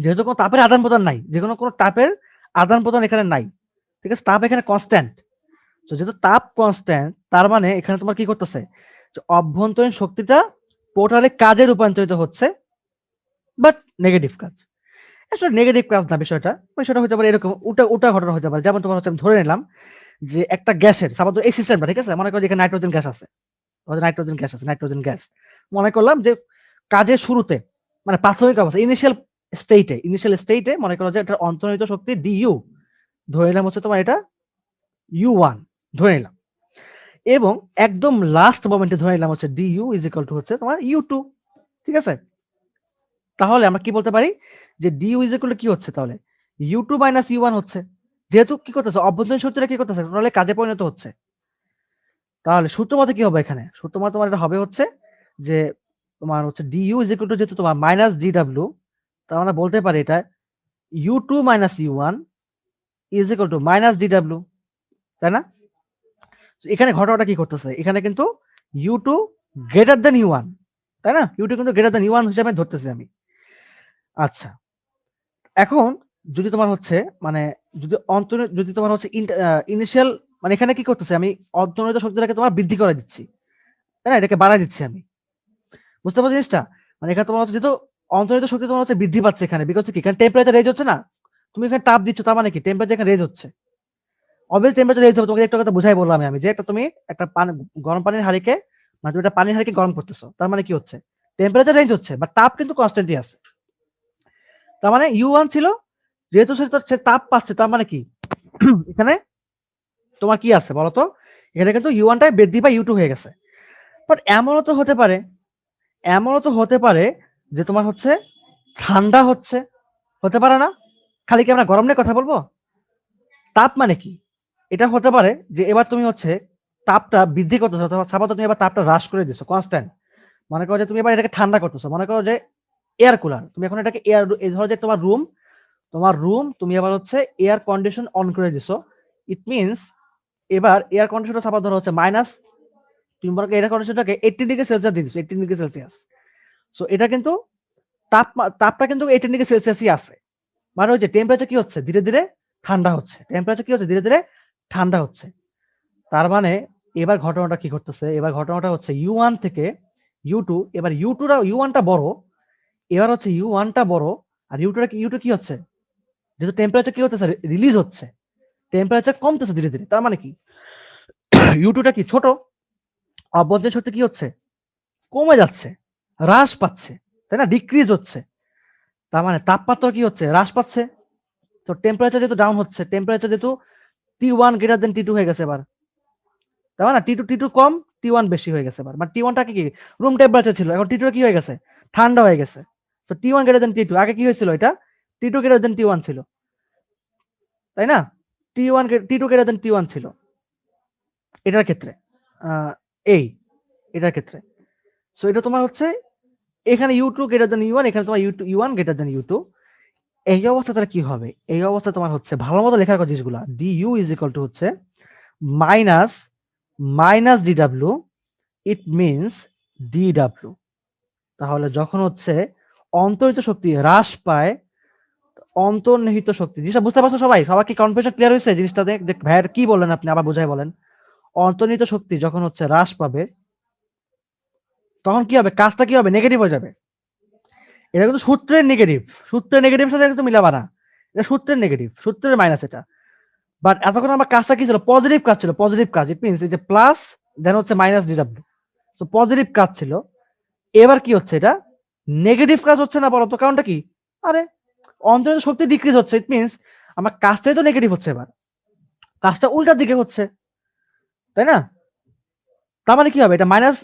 A: যেহেতু কোনো তাপের আদান প্রদান নাই, যে কোনো তাপের আদান প্রদান এখানে নাই, ঠিক আছে, তাপ এখানে কনস্ট্যান্ট। তো যেহেতু তাপ কনস্ট্যান্ট, তার মানে এখানে তোমার কি করতেছে, যে অভ্যন্তরীণ শক্তিটা টোটালি কাজে রূপান্তরিত হচ্ছে, বাট নেগেটিভ কাজ। আসলে নেগেটিভ কাজ না, বিষয়টা হতে পারে এরকম, ওটা ঘটনা হতে পারে। যেমন তোমার হচ্ছে আমি ধরে নিলাম যে একটা গ্যাসের সাপোজ এই সিস্টেমটা, ঠিক আছে, মনে করো এখানে নাইট্রোজেন গ্যাস আছে, নাইট্রোজেন গ্যাস মনে করলাম যে কাজের শুরুতে মানে প্রাথমিক অবস্থা ইনিশিয়াল স্টেটে মনে করো যে এটা অন্তর্নিহিত শক্তি ডিইউ, ধরে নিলাম হচ্ছে তোমার এটা U1 ধরে নিলাম, এবং একদম লাস্ট মোমেন্টে ধরে নিলাম হচ্ছে ডিইউ ইজ ইকুয়াল টু হচ্ছে তোমার U2, ঠিক আছে? তাহলে আমরা কি বলতে পারি যে ডিইউ ইজ ইকুয়াল টু কি হচ্ছে, তাহলে U2 মাইনাস U1 হচ্ছে, যেহেতু কি করতেছে অভ্যন্তরীণ শক্তিটা কি করতেছে টোটালি কাজে পরিণত হচ্ছে। তাহলে সূত্র মতে কি হবে, এখানে সূত্র মতে তোমার এটা হবে হচ্ছে যে তোমার হচ্ছে ডিইউ ইজ ইকুয়াল টু যেহেতু তোমার মাইনাস ডিডাব্লিউ, তার মানে বলতে পারি এটা U2 minus U1 is equal to minus DW, তাই না? এখানে ঘটনাটা কি করতেছে, এখানে কিন্তু U2 গ্রেটার দেন U1, তাই না? U2 কিন্তু গ্রেটার দেন U1 হিসেবে ধরতেছি আমি। আচ্ছা, এখন যদি তোমার হচ্ছে মানে যদি তোমার হচ্ছে ইনিশিয়াল মানে এখানে কি করতেছে আমি অন্তর্নিহিত শক্তিটাকে তোমার বৃদ্ধি করে দিচ্ছি, তাই না? এটাকে বাড়ায় দিচ্ছি আমি। বুঝতে পারছো জিনিসটা? মানে এখানে তোমার হচ্ছে যেহেতু অন্তর্নিহিত শক্তি তোমার হচ্ছে বৃদ্ধি পাচ্ছে এখানে, বিকজ কি এখানে টেম্পারেচার রেজ হচ্ছে না? তুমি এখানে তাপ দিচ্ছ, তার মানে কি টেম্পারেচার এখানে রেজ হচ্ছে। অবভিয়াসলি টেম্পারেচার রেজ হবে, তোমাকে একটু কথা বুঝাই বললাম আমি যে তুমি একটা গরম পানির হাঁড়িকে মানে তুমি একটা পানির হাঁড়িকে গরম করতেছো, তার মানে কি হচ্ছে টেম্পারেচার রেঞ্জ হচ্ছে, বাট তাপ কিন্তু কনস্ট্যান্টই আছে। তার মানে U1 ছিল, যেহেতু সে তাপ পাচ্ছে, তার মানে কি এখানে তোমার কি আছে বলতো, এখানে কিন্তু U1 টাই বৃদ্ধি পায় U2 হয়ে গেছে। বাট এমনও তো হতে পারে যে তোমার হচ্ছে ঠান্ডা হতে পারে না? খালি কি আমরা গরম নিয়ে কথা বলবো? তাপ মানে কি? এটা হতে পারে যে এবার তুমি হচ্ছে তাপটা বৃদ্ধি করতেছো অথবা সাপোজ তুমি এবার তাপটা হ্রাস করে দিচ্ছ কনস্ট্যান্ট। মনে করো যে তুমি এবার এটাকে ঠান্ডা করতেছো, মনে করো যে এয়ার কুলার, তুমি এখন এটাকে এই ধরো যে তোমার রুম তুমি এবার হচ্ছে এয়ার কন্ডিশন অন করে দিছো। ইট মিনস এবার এয়ার কন্ডিশনটা সাপোজ ধরো হচ্ছে মাইনাস, তুমি মনে করো এয়ার কন্ডিশনটাকে 18 ডিগ্রি সেলসিয়াস দিয়ে দিছো, 18 ডিগ্রি সেলসিয়াস। সো এটা কিন্তু তাপটা কিন্তু 18 ডিগ্রি সেলসিয়াসই আছে। মানে ওই যে টেম্পারেচার কি হচ্ছে ধীরে ধীরে ঠান্ডা হচ্ছে, টেম্পারেচার কি হচ্ছে ধীরে ধীরে ঠান্ডা হচ্ছে। তার মানে এবার ঘটনাটা কি ঘটতেছে, এবার ঘটনাটা হচ্ছে U1 থেকে U2, এবার U1টা বড়, এবার হচ্ছে U1টা বড় আর U2 কি হচ্ছে, যেহেতু টেম্পারেচার কি হচ্ছে রিলিজ হচ্ছে, টেম্পারেচার কমতেছে ধীরে ধীরে, তার মানে কি U2টা কি ছোট, অভ্যন্তরীণ শক্তি কি হচ্ছে কমে যাচ্ছে, হ্রাস পাচ্ছে, তাই না? ডিক্রিজ হচ্ছে। তার মানে তাপমাত্রা কি হচ্ছে হ্রাস পাচ্ছে। তো টেম্পারেচার যেহেতু ডাউন হচ্ছে, টেম্পারেচার যেহেতু T1 গ্রেটার দেন T2 হয়ে গেছে এবার, তাই না? T2 কম, T1 বেশি হয়ে গেছে এবার। মানে T1টা কি রুম টেম্পারেচার ছিল, এখন T2 কি হয়ে গেছে ঠান্ডা হয়ে গেছে। তো T1 গ্রেটার দেন T2, আগে কি হয়েছিল এটা T2 গ্রেটার দেন T1 ছিল, তাই না? T2 গ্রেটার দেন T1 ছিল এটার ক্ষেত্রে, আহ, এই এটার ক্ষেত্রে। সো এটা তোমার হচ্ছে এখানে U2 গ্রেটার দেন U1, এখানে তোমার U1 গ্রেটার দেন U2। এই অবস্থা তাহলে কি হবে, এই অবস্থা তোমার হচ্ছে ভালো মতো লেখা রাখো জিনিসগুলা। DU ইজ ইকুয়াল টু হচ্ছে minus minus DW, it means DW। তাহলে যখন হচ্ছে অন্তর্নিহিত শক্তি হ্রাস পায়, অন্তর্নিহিত শক্তি জিনিসটা বুঝতে পারছো সবাই? সবার কি কনফিউশন ক্লিয়ার হয়েছে জিনিসটা দেখ ভাইয়ের কি বলেন আপনি আবার বুঝাই বলেন। অন্তর্নিহিত শক্তি যখন হচ্ছে হ্রাস পাবে তখন কি হবে, কাজটা কি হবে নেগেটিভ হয়ে যাবে। এটা কিন্তু সূত্রের নেগেটিভের সাথে কিন্তু মিলাবা না, এটা সূত্রের নেগেটিভ, সূত্রের মাইনাস এটা। বাট এতক্ষণ আমার কাজটা কি ছিল, পজিটিভ কাজ, ইট মিনস এই যে প্লাস দেন হচ্ছে মাইনাস DW, তো পজিটিভ কাজ ছিল। এবার কি হচ্ছে, এটা নেগেটিভ কাজ হচ্ছে না বলতো, কারণটা কি? আরে অন্তরিত শক্তি ডিক্রিজ হচ্ছে, ইট মিনস আমার কাজটাই তো নেগেটিভ হচ্ছে, এবার কাজটা উল্টার দিকে হচ্ছে, তাই না? তার মানে কি হবে, এটা মাইনাস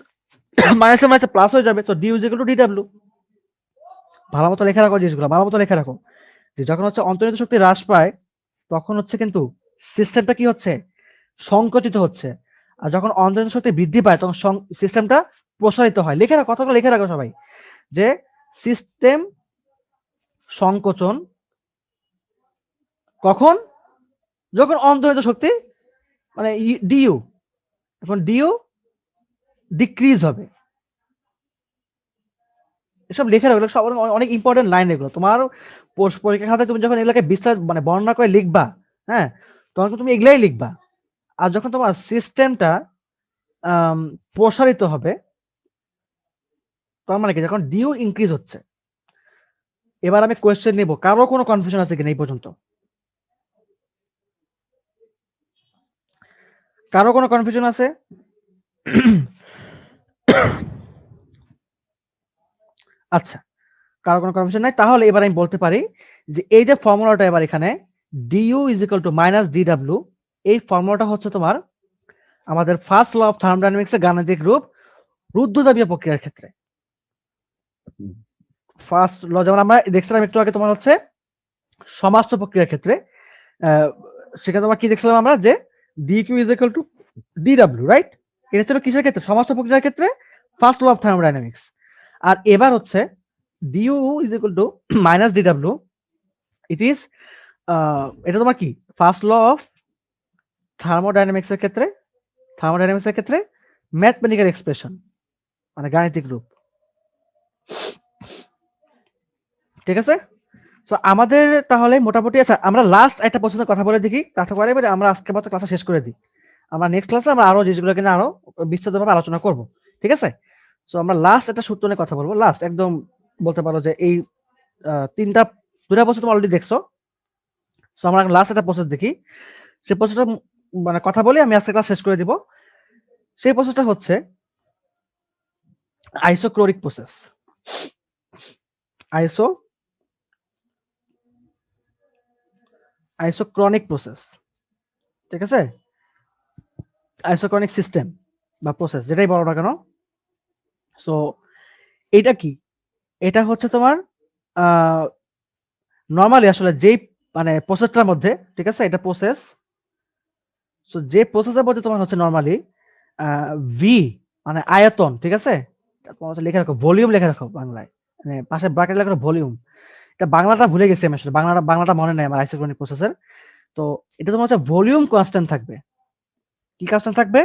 A: মাইনাসে মাইনাসে প্লাস হয়ে যাবে। তো D is equal to DW। ভালো মতো লেখা রাখো জিনিসগুলো, ভালো মতো লেখা রাখো যে যখন হচ্ছে অন্তর্নিহিত শক্তি হ্রাস পায় তখন হচ্ছে কিন্তু সিস্টেমটা কি হচ্ছে সংকুচিত হচ্ছে, আর যখন অন্তর্নিহিত শক্তি বৃদ্ধি পায় তখন সিস্টেমটা প্রসারিত হয়। লিখে রাখো, কথাগুলো লিখে রাখো সবাই যে সিস্টেম সংকোচন কখন, যখন অন্তর্নিহিত শক্তি মানে ডিইউ, এখন ডিইউ ডিক্রিজ হবে। এসব লেখা রাখো, সব অনেক ইম্পর্টেন্ট লাইন এগুলো তোমার পরীক্ষার খাতায় তুমি যখন এগুলোকে বিস্তার মানে বর্ণনা করে লিখবা, হ্যাঁ, তখন তুমি এগুলাই লিখবা। আর যখন তোমার সিস্টেমটা প্রসারিত হবে, তার মানে কি যখন ডিউ ইনক্রিজ হচ্ছে। এবার আমি কোয়েশ্চেন নিব, কারো কোনো কনফিউশন আছে কিনা এই পর্যন্ত? কারো কোনো কনফিউশন আছে? আচ্ছা, কারো কোনো কনফিউশন নাই, তাহলে এবার আমি বলতে পারি যে এই যে ফর্মুলাটা এবার এখানে DU is equal to minus DW, এই ফর্মুলাটা হচ্ছে তোমার আমাদের ফার্স্ট ল অফ থার্মোডাইনামিক্স এর গাণিতিক রূপ রুদ্ধতাপীয় প্রক্রিয়ার ক্ষেত্রে। ফার্স্ট ল যেমন আমরা দেখছিলাম একটু আগে তোমার হচ্ছে সমাস্ত প্রক্রিয়ার ক্ষেত্রে, সেখানে তোমার কি দেখছিলাম আমরা যে dQ is equal to DW, right? এটা ছিল কিসের ক্ষেত্রে, সমাস্ত প্রক্রিয়ার ক্ষেত্রে, ফার্স্ট ল অফ থার্মোডাইনামিক্স। আর এবার হচ্ছে dU is equal to minus DW, it is এটা তোমার কি ফার্স্ট ল অফ থার্মোডাইনামিক্স এর ক্ষেত্রে ম্যাথমেটিক্যাল এক্সপ্রেশন মানে গাণিতিক রূপ, ঠিক আছে? তো আমাদের তাহলে মোটামুটি আচ্ছা আমরা লাস্ট একটা প্রশ্নের কথা বলে দেখি, তারপরে এবারে আমরা আজকের মতো ক্লাসটা শেষ করে দিই। আমরা নেক্সট ক্লাসে আমরা আরো জিনিসগুলো কিনা আরো বিস্তারিতভাবে আলোচনা করব। ঠিক আছে? সো আমরা লাস্ট একটা সূত্র নিয়ে কথা বলবো। লাস্ট একদম বলতে পারো যে এই ৩টা ২টা প্রসেস তুমি অলরেডি দেখছো। সো আমরা লাস্ট একটা প্রসেস দেখি। সেই প্রসেসটা মানে কথা বলে আমি আজকে ক্লাস শেষ করে দিব। সেই প্রসেসটা হচ্ছে আইসোক্রোনিক প্রসেস। আইসোক্রনিক প্রসেস। ঠিক আছে? আইসোক্রনিক সিস্টেম বা প্রসেস যেটাই বলো না কেন। সো এটা কি? এটা হচ্ছে তোমার নরমালি আসলে যেই মানে প্রসেসটার মধ্যে, ঠিক আছে? এটা প্রসেস। সো যে প্রসেসের মধ্যে তোমার হচ্ছে নরমালি ভি মানে আয়তন, ঠিক আছে? তোমার হচ্ছে লিখে রাখো ভলিউম, লিখে রাখো বাংলায়, মানে পাশে ব্র্যাকেট লেখা ভলিউম। এটা বাংলাটা ভুলে গেছি আমি আসলে, বাংলাটা মনে নাই আমার আইসোক্রনিক প্রসেসের। তো এটা তোমার হচ্ছে ভলিউম কনস্ট্যান্ট থাকবে। কি কনস্ট্যান্ট থাকবে?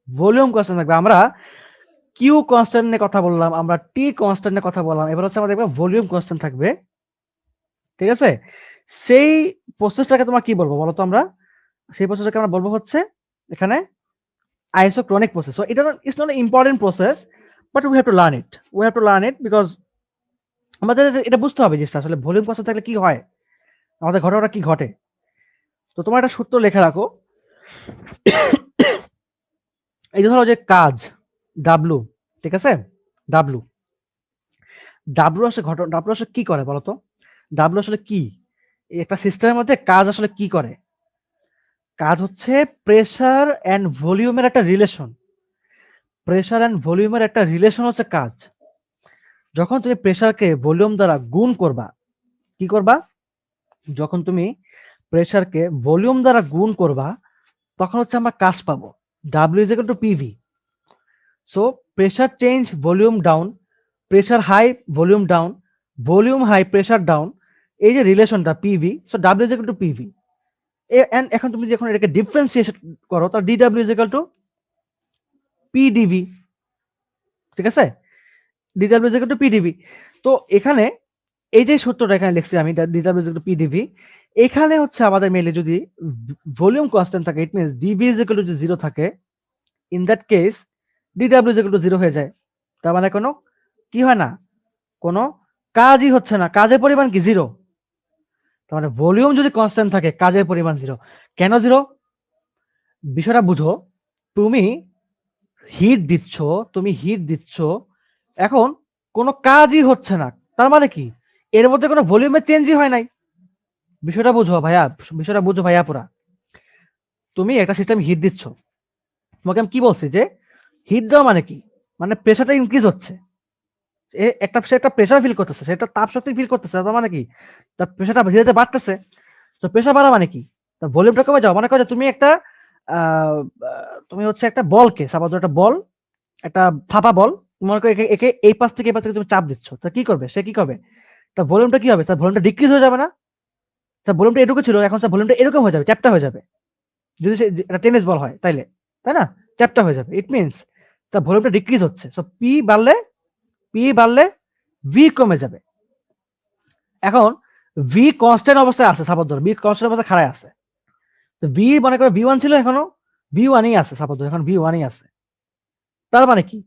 A: ভলিউম কনস্ট্যান্ট থাকবে। আমরা কিউ কনস্ট্যান্ট নিয়ে কথা বললাম, আমরা টি কনস্ট্যান্ট নিয়ে কথা বললাম, এবার হচ্ছে আমাদের ভলিউম কনস্ট্যান্ট থাকবে। ঠিক আছে? সেই প্রসেসটাকে তোমার কি বলবো বলো তো? আমরা সেই প্রসেসটাকে আমরা বলবো হচ্ছে এখানে আইসোক্রনিক প্রসেস। সো এটা it's not important process, but we have to learn it. We have to learn it because আমাদের এটা বুঝতে হবে জিনিসটা আসলে ভলিউম কনস্ট্যান্ট থাকলে কি হয়, আমাদের ঘটনাটা কি ঘটে। তো তোমার একটা সূত্র লেখা রাখো। এই যে ধরো যে কাজ ডাব্লু, ঠিক আছে? ডাব্লু ডাব্লু আসলে ঘটনা, ডাব্লু আসলে কি করে বলতো? ডাব্লু আসলে কি? এই একটা সিস্টেমের মধ্যে কাজ আসলে কি করে? কাজ হচ্ছে প্রেসার এন্ড ভলিউমের একটা রিলেশন। প্রেসার এন্ড ভলিউমের একটা রিলেশন হচ্ছে কাজ। যখন তুমি প্রেসারকে ভলিউম দ্বারা গুণ করবা, কি করবা? যখন তুমি প্রেসারকে ভলিউম দ্বারা গুণ করবা, তখন হচ্ছে আমরা কাজ পাবো। W is equal to PV. So pressure change, volume down, pressure high, volume down, volume high, pressure down, এই যে রিলেশনটা PV, so W is equal to PV. And এখন তুমি যখন এটাকে ডিফারেন্সিয়েশন করো, তাহলে ডিডব্লিউ ইজ ইকুয়াল টু পিডিভি। ঠিক আছে? ডিডব্লিউ ইজ ইকুয়াল টু পিডিভি। তো এখানে এই যে সূত্রটা এখানে লিখছি আমি, ডিডব্লিউ ইজ ইকুয়াল টু পিডিভি, এখানে হচ্ছে আমাদের মেইনলি যদি ভলিউম কনস্ট্যান্ট থাকে, it means D V is equal to যদি 0 থাকে, in that case D W is equal to 0 হয়ে যায়। তার মানে কোনো কি হয় না, কোনো কাজই হচ্ছে না, কাজের পরিমাণ কি 0। তার মানে ভলিউম যদি কনস্ট্যান্ট থাকে, কাজের পরিমাণ 0। কেন 0? বিষয়টা বুঝো। তুমি হিট দিচ্ছ, তুমি হিট দিচ্ছ, এখন কোনো কাজই হচ্ছে না, তার মানে কি এর মধ্যে কোনো ভলিউমের চেঞ্জই হয় নাই। বিষয়টা বুঝো ভাইয়া, বিষয়টা বুঝো ভাইয়া পুরা। তুমি একটা সিস্টেম হিট দিচ্ছ, তোমাকে আমি কি বলছি যে হিট দেওয়া মানে কি, মানে প্রেসারটা ইনক্রিজ হচ্ছে। সে একটা প্রেসার ফিল করতেছে, সেটা তাপ শক্তি ফিল করতেছে, তার মানে কি তার প্রেসারটা ধীরে ধীরে বাড়তেছে। তো প্রেসার বাড়া মানে কি, তার ভলিউমটা কমে যাওয়া। মনে করো যে তুমি একটা তুমি হচ্ছে একটা বলকে, সাপোজ একটা বল, একটা ফাঁপা বল, মনে করো একে একে এই পাশ থেকে এই পাশ থেকে তুমি চাপ দিচ্ছ, তো কি করবে? সে কি করবে? তার ভলিউমটা কি হবে? তার ভলিউমটা ডিক্রিজ হয়ে যাবে না? তার ভলিউমটা এটুকু ছিল, এখন তার ভলিউমটা এরকম হয়ে যাবে, চ্যাপ্টা হয়ে যাবে। যদি সে একটা টেনিস বল হয় তাইলে, তাই না? চ্যাপ্টা হয়ে যাবে। ইট মিনস তার ভলিউমটা ডিক্রিজ হচ্ছে। সো পি বাড়লে ভি কমে যাবে। এখন ভি কনস্ট্যান্ট অবস্থায় আছে, সাপোজ ধরো ভি কনস্ট্যান্ট অবস্থায় খাড়ায় আছে। তো ভি মনে করো ভি ওয়ান ছিল, এখনো ভি ওয়ানই আছে, সাপোজ ধরো এখন ভি ওয়ানই আছে। তার মানে কি?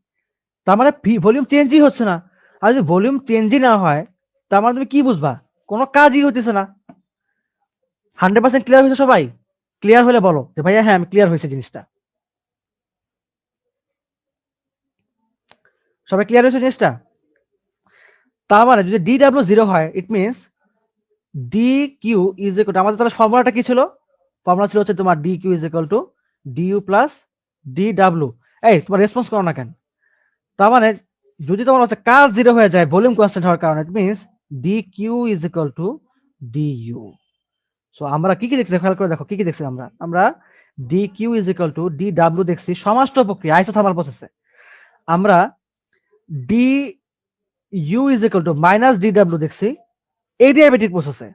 A: তার মানে ভলিউম চেঞ্জই হচ্ছে না। আর যদি ভলিউম চেঞ্জই না হয়, তার মানে তুমি কি বুঝবা? কোনো কাজই হইতেছে না। 100% ক্লিয়ার হয়েছে সবাই? ক্লিয়ার হলে বলো যে ভাইয়া হ্যাঁ আমি ক্লিয়ার হয়েছে জিনিসটা। সবাই ক্লিয়ার হয়েছে জিনিসটা? তার মানে যদি ডি ডাব্লিউ 0 হয়, it means D Q is equal to, আমাদের তাহলে ফর্মুলাটা কি ছিল? ফর্মুলা ছিল হচ্ছে তোমার D Q is equal to DU plus D W. এই তোমার রেসপন্স করো না কেন? তার মানে যদি তোমার হচ্ছে কাজ 0 হয়ে যায় ভলিউম কনস্ট্যান্ট হওয়ার কারণে, it means D Q is equal to D U. So আমরা কি দেখছি খেয়াল করে দেখো, কি দেখছি আমরা D Q is equal to D W দেখছি সমাষ্ট প্রক্রিয়া আইসোথার্মাল প্রসেসে। আমরা D U is equal to minus D W দেখছি এডিয়াবেটিক প্রসেসে।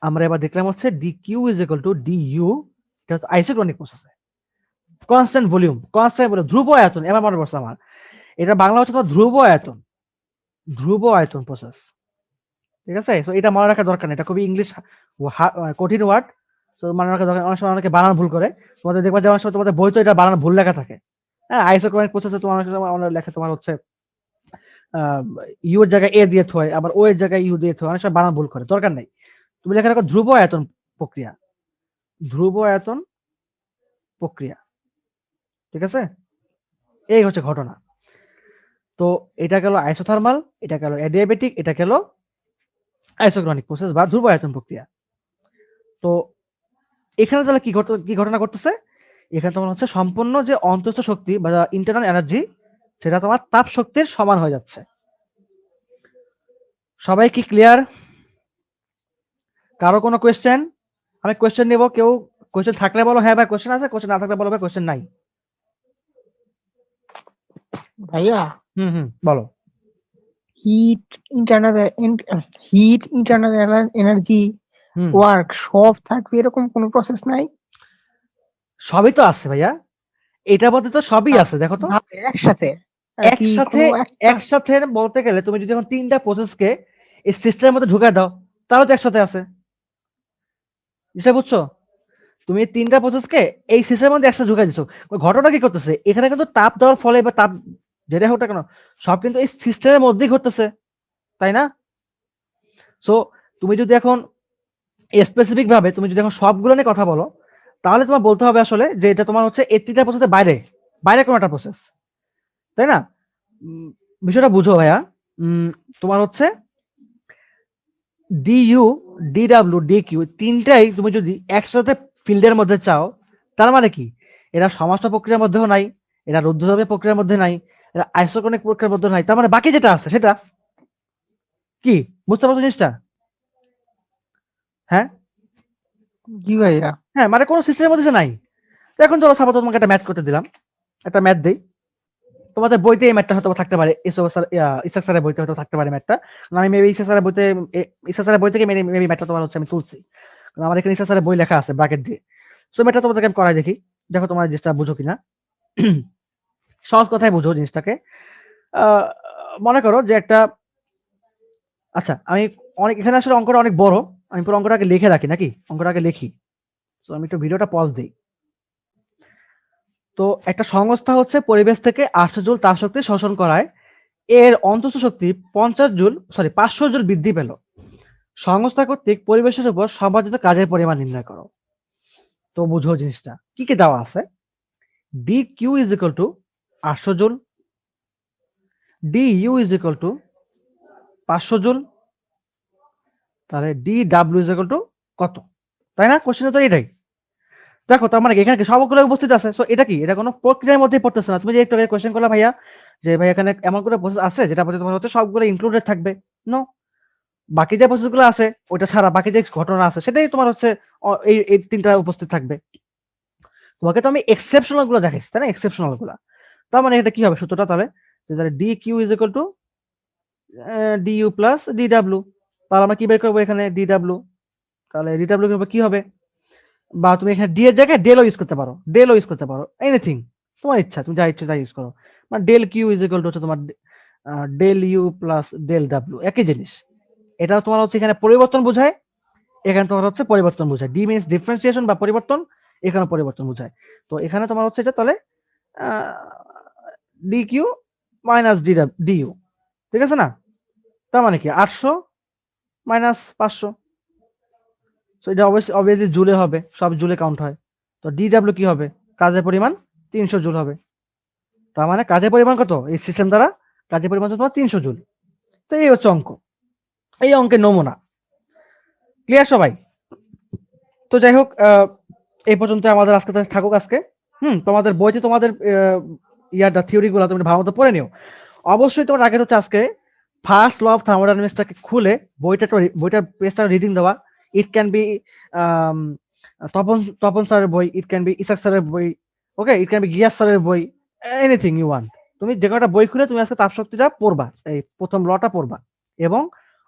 A: আমরা এবার দেখলাম হচ্ছে D Q is equal to D U, এটা হচ্ছে আইসোক্রনিক প্রসেসে। কনস্ট্যান্ট ভলিউম, ধ্রুব আয়তন, এবার মনে পড়ছে আমার, এটা বাংলা হচ্ছে তোমার ধ্রুব আয়তন প্রসেস। ঠিক আছে? সো এটা মনে রাখা দরকার নেই, এটা খুবই ইংলিশ কঠিন ওয়ার্ড, তো মনে রাখা দরকার। অনেক সময় অনেকে বানান ভুল করে, তোমাদের দেখবা যে অনেক সময় তোমাদের বই তো এটা বানান ভুল লেখা থাকে। হ্যাঁ, আইসোক্রনিক প্রসেসে তোমার অনেক সময় অনেক লেখা তোমার হচ্ছে ইউ এর জায়গায় এ দিয়ে থয়, আবার ও এর জায়গায় ইউ দিয়ে থয়, অনেক সময় বানান ভুল করে, দরকার নেই। তুমি লেখা রাখো ধ্রুব আয়তন প্রক্রিয়া, ধ্রুব আয়তন প্রক্রিয়া, ঠিক আছে? এই হচ্ছে ঘটনা। তো এটা গেল আইসোথার্মাল, এটা গেল অ্যাডিয়াবেটিক, এটা গেল আইসোক্রনিক প্রসেস বা ধ্রুব আয়তন প্রক্রিয়া। তো এখানে তাহলে কি ঘটনা ঘটতেছে? এখানে তোমার হচ্ছে সম্পূর্ণ যে অন্তঃস্থ শক্তি বা ইন্টারনাল এনার্জি, সেটা তোমার তাপ শক্তির সমান হয়ে যাচ্ছে। সবাই কি ক্লিয়ার? কারো কোনো কোয়েশ্চেন? আমি কোয়েশ্চেন নেব, কেউ কোয়েশ্চেন থাকলে বলো হ্যাঁ ভাই কোয়েশ্চেন আছে, কোয়েশ্চেন না থাকলে বলো ভাই কোয়েশ্চেন নাই।
C: ভাইয়া
A: বলো।
C: হিট ইন্টারনাল এনার্জি ওয়ার্ক সব থাকবে এরকম কোনো প্রসেস নাই?
A: সবই তো আছে ভাইয়া, এটার মধ্যে তো সবই আছে, দেখো তো
C: একসাথে
A: একসাথে বলতে গেলে তুমি যদি এখন 3টা প্রসেসকে এই সিস্টেমের মধ্যে ঢুকায় দাও, তাহলে তো একসাথে আছে, বুঝতে বুঝছো? তুমি 3টা প্রসেসকে এই সিস্টেমের মধ্যে একসাথে ঢুকাই দিছো। ঘটনা কি করতেছে এখানে? কিন্তু তাপ দেওয়ার ফলে বা তাপ যেটা হোক না কেন, সব কিন্তু এই সিস্টেমের মধ্যেই ঘটতেছে, তাই না? সো তুমি যদি এখন স্পেসিফিক ভাবে তুমি যদি এখন সবগুলো নিয়ে কথা বলো, তাহলে তোমার বলতে হবে আসলে যে এটা তোমার হচ্ছে এই 3টা প্রসেসের বাইরে বাইরে কোনো একটা প্রসেস, তাই না? বিষয়টা বুঝো ভাইয়া। তোমার হচ্ছে ডিইউ, ডিডাব্লিউ, ডিকিউ 3টাই তুমি যদি একসাথে ফিল্ডের মধ্যে চাও, তার মানে কি এরা সমস্ত প্রক্রিয়ার মধ্যেও নাই, এরা রুদ্ধচাপের প্রক্রিয়ার মধ্যে নাই, এরা আইসোক্রনিক প্রক্রিয়ার মধ্যে নাই, তার মানে বাকি যেটা আছে সেটা কি? বুঝতে পারছো জিনিসটা? হ্যাঁ
C: জি ভাইয়া।
A: হ্যাঁ, মানে কোনো সিস্টেমের মধ্যে নাই। তো এখন ধরো সাপোজ তোমাকে একটা ম্যাথ করতে দিলাম, একটা ম্যাথ দেই, তোমাদের বইতে এই ম্যাথটা হয়তো থাকতে পারে, ইসা স্যারের বইতে হয়তো থাকতে পারে ম্যাথটা। আমি মেবি ইসা স্যারের বই থেকে মেবি ম্যাথটা তোমার হচ্ছে আমি তুলছি, কারণ আমার এখানে ইসা স্যারের বই লেখা আছে ব্র্যাকেট দিয়ে। সো ম্যাথটা তোমাদেরকে আমি করাই দেখি, দেখো তোমার জিনিসটা বুঝো কিনা। সহজ কথায় বুঝো জিনিসটাকে। মনে করো যে একটা, আচ্ছা আমি অনেক এখানে আসলে অঙ্কটা অনেক বড়, আমি পুরো অঙ্কটাকে লিখে রাখি নাকি? অঙ্কটাকে লিখি। তো আমি একটু ভিডিওটা পজ দিই। তো একটা সংস্থা হচ্ছে পরিবেশ থেকে 800 জুল তাপ শক্তি শোষণ করায়, এর অন্তঃস্থ শক্তি 500 জুল বৃদ্ধি পেল। সংস্থা কর্তৃক পরিবেশের উপর সম্পাদিত কাজের পরিমাণ নির্ণয় করো। তো বুঝো জিনিসটা কি কি দেওয়া আছে। D Q is equal to 800 joule, D U is equal to 500 joule, তাহলে D W is equal to কত? তাই না? কোশ্চেন তো এটাই। দেখো তার মানে এখানে সবগুলো উপস্থিত আছে। সো এটা কি? এটা কোনো প্রক্রিয়ার মধ্যে পড়তেছে না। তুমি যে একটু আগে কোশ্চেন করলা ভাইয়া যে ভাই এখানে এমন কোনো প্রসেস আছে যেটা মধ্যে তোমার হচ্ছে সবগুলো ইনক্লুডেড থাকবে? নো, বাকি যে প্রসেসগুলো আছে ওইটা ছাড়া বাকি যে ঘটনা আছে সেটাই তোমার হচ্ছে এই 3টা উপস্থিত থাকবে। তোমাকে তো আমি এক্সেপশনাল গুলো দেখাইছি, তাই না? এক্সেপশনাল গুলা, তার মানে এটা কি হবে সূত্রটা তাহলে? যে D Q is equal to D U plus D W. তাহলে আমরা কি বের করবো এখানে? D W. তাহলে ডি ডাব্লিউ কি হবে? বা তুমি এখানে ডি এর জায়গায় ডেলও ইউজ করতে পারো, ডেলও ইউজ করতে পারো, এনিথিং তোমার ইচ্ছা, তুমি যা ইচ্ছা তাই ইউজ করো। মানে del Q is equal to হচ্ছে তোমার del U plus del W, একই জিনিস। এটা তোমার হচ্ছে এখানে পরিবর্তন বোঝায়, এখানে তোমার হচ্ছে পরিবর্তন বোঝায়। ডি মিনস ডিফারেন্সিয়েশন বা পরিবর্তন, এখানে পরিবর্তন বোঝায়। তো এখানে তোমার হচ্ছে এটা তাহলে D Q minus D U, ঠিক আছে না? তার মানে কি 800 মাইনাস 500, তো এটা অবভিয়াসলি জুলে হবে, সব জুলে কাউন্ট হয়। তো ডি ডাব্লিউ কি হবে? কাজের পরিমাণ 300 জুল হবে। তার মানে কাজের পরিমাণ কত এই সিস্টেম দ্বারা? কাজের পরিমাণ হচ্ছে তোমার 300 জুল। তো এই হচ্ছে অঙ্ক, এই অঙ্কের নমুনা। ক্লিয়ার সবাই? তো যাই হোক, এই পর্যন্ত আমাদের আজকে থাকুক আজকে। তোমাদের বইতে তোমাদের ইয়ারটা থিওরি গুলো তুমি ভালো মতো পড়ে নিও। অবশ্যই তোমার আগে হচ্ছে আজকে ফার্স্ট ল অফ থার্মোডাইনামিক্সটাকে খুলে বইটার পেজটা রিডিং দেওয়া। ইট ক্যান বি তপন স্যারের বই, ইট ক্যান বি ইসাক স্যারের বই, ওকে, ইট ক্যান বি গিয়াস স্যারের বই, এনিথিং ইউ ওয়ান্ট। তুমি যে কোনো একটা বই খুলে তুমি আজকে তাপশক্তিটা পড়বা, এই প্রথম লটা পড়বা, এবং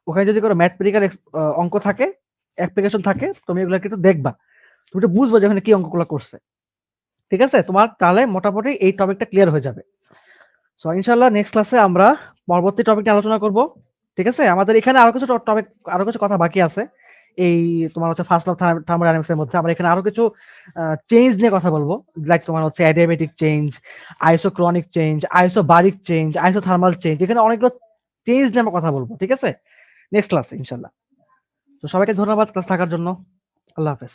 A: ওখানে যদি কোনো ম্যাথমেটিক্যাল অঙ্ক থাকে, অ্যাপ্লিকেশন থাকে, তুমি এগুলোকে একটু দেখবা, তুমি একটু বুঝবো যে এখানে কি অঙ্কগুলো করছে। ঠিক আছে? তোমার তাহলে মোটামুটি এই টপিকটা ক্লিয়ার হয়ে যাবে। সো ইনশাআল্লাহ নেক্সট ক্লাসে আমরা পরবর্তী টপিকটা আলোচনা করব। ঠিক আছে? আমাদের এখানে আরো কিছু টপিক, আরো কিছু কথা বাকি আছে। এই তোমার হচ্ছে ফার্স্ট অফ থার্মোডাইনামিক্স এর মধ্যে আমরা এখানে আরো কিছু চেঞ্জ নিয়ে কথা বলবো। লাইক তোমার হচ্ছে adiabatic change, isochronic change, isobaric change, isothermal change. এখানে অনেকগুলো চেঞ্জ নিয়ে আমরা কথা বলবো। ঠিক আছে? নেক্সট ক্লাসে ইনশাআল্লাহ। তো সবাইকে ধন্যবাদ ক্লাস থাকার জন্য। আল্লাহ হাফেজ।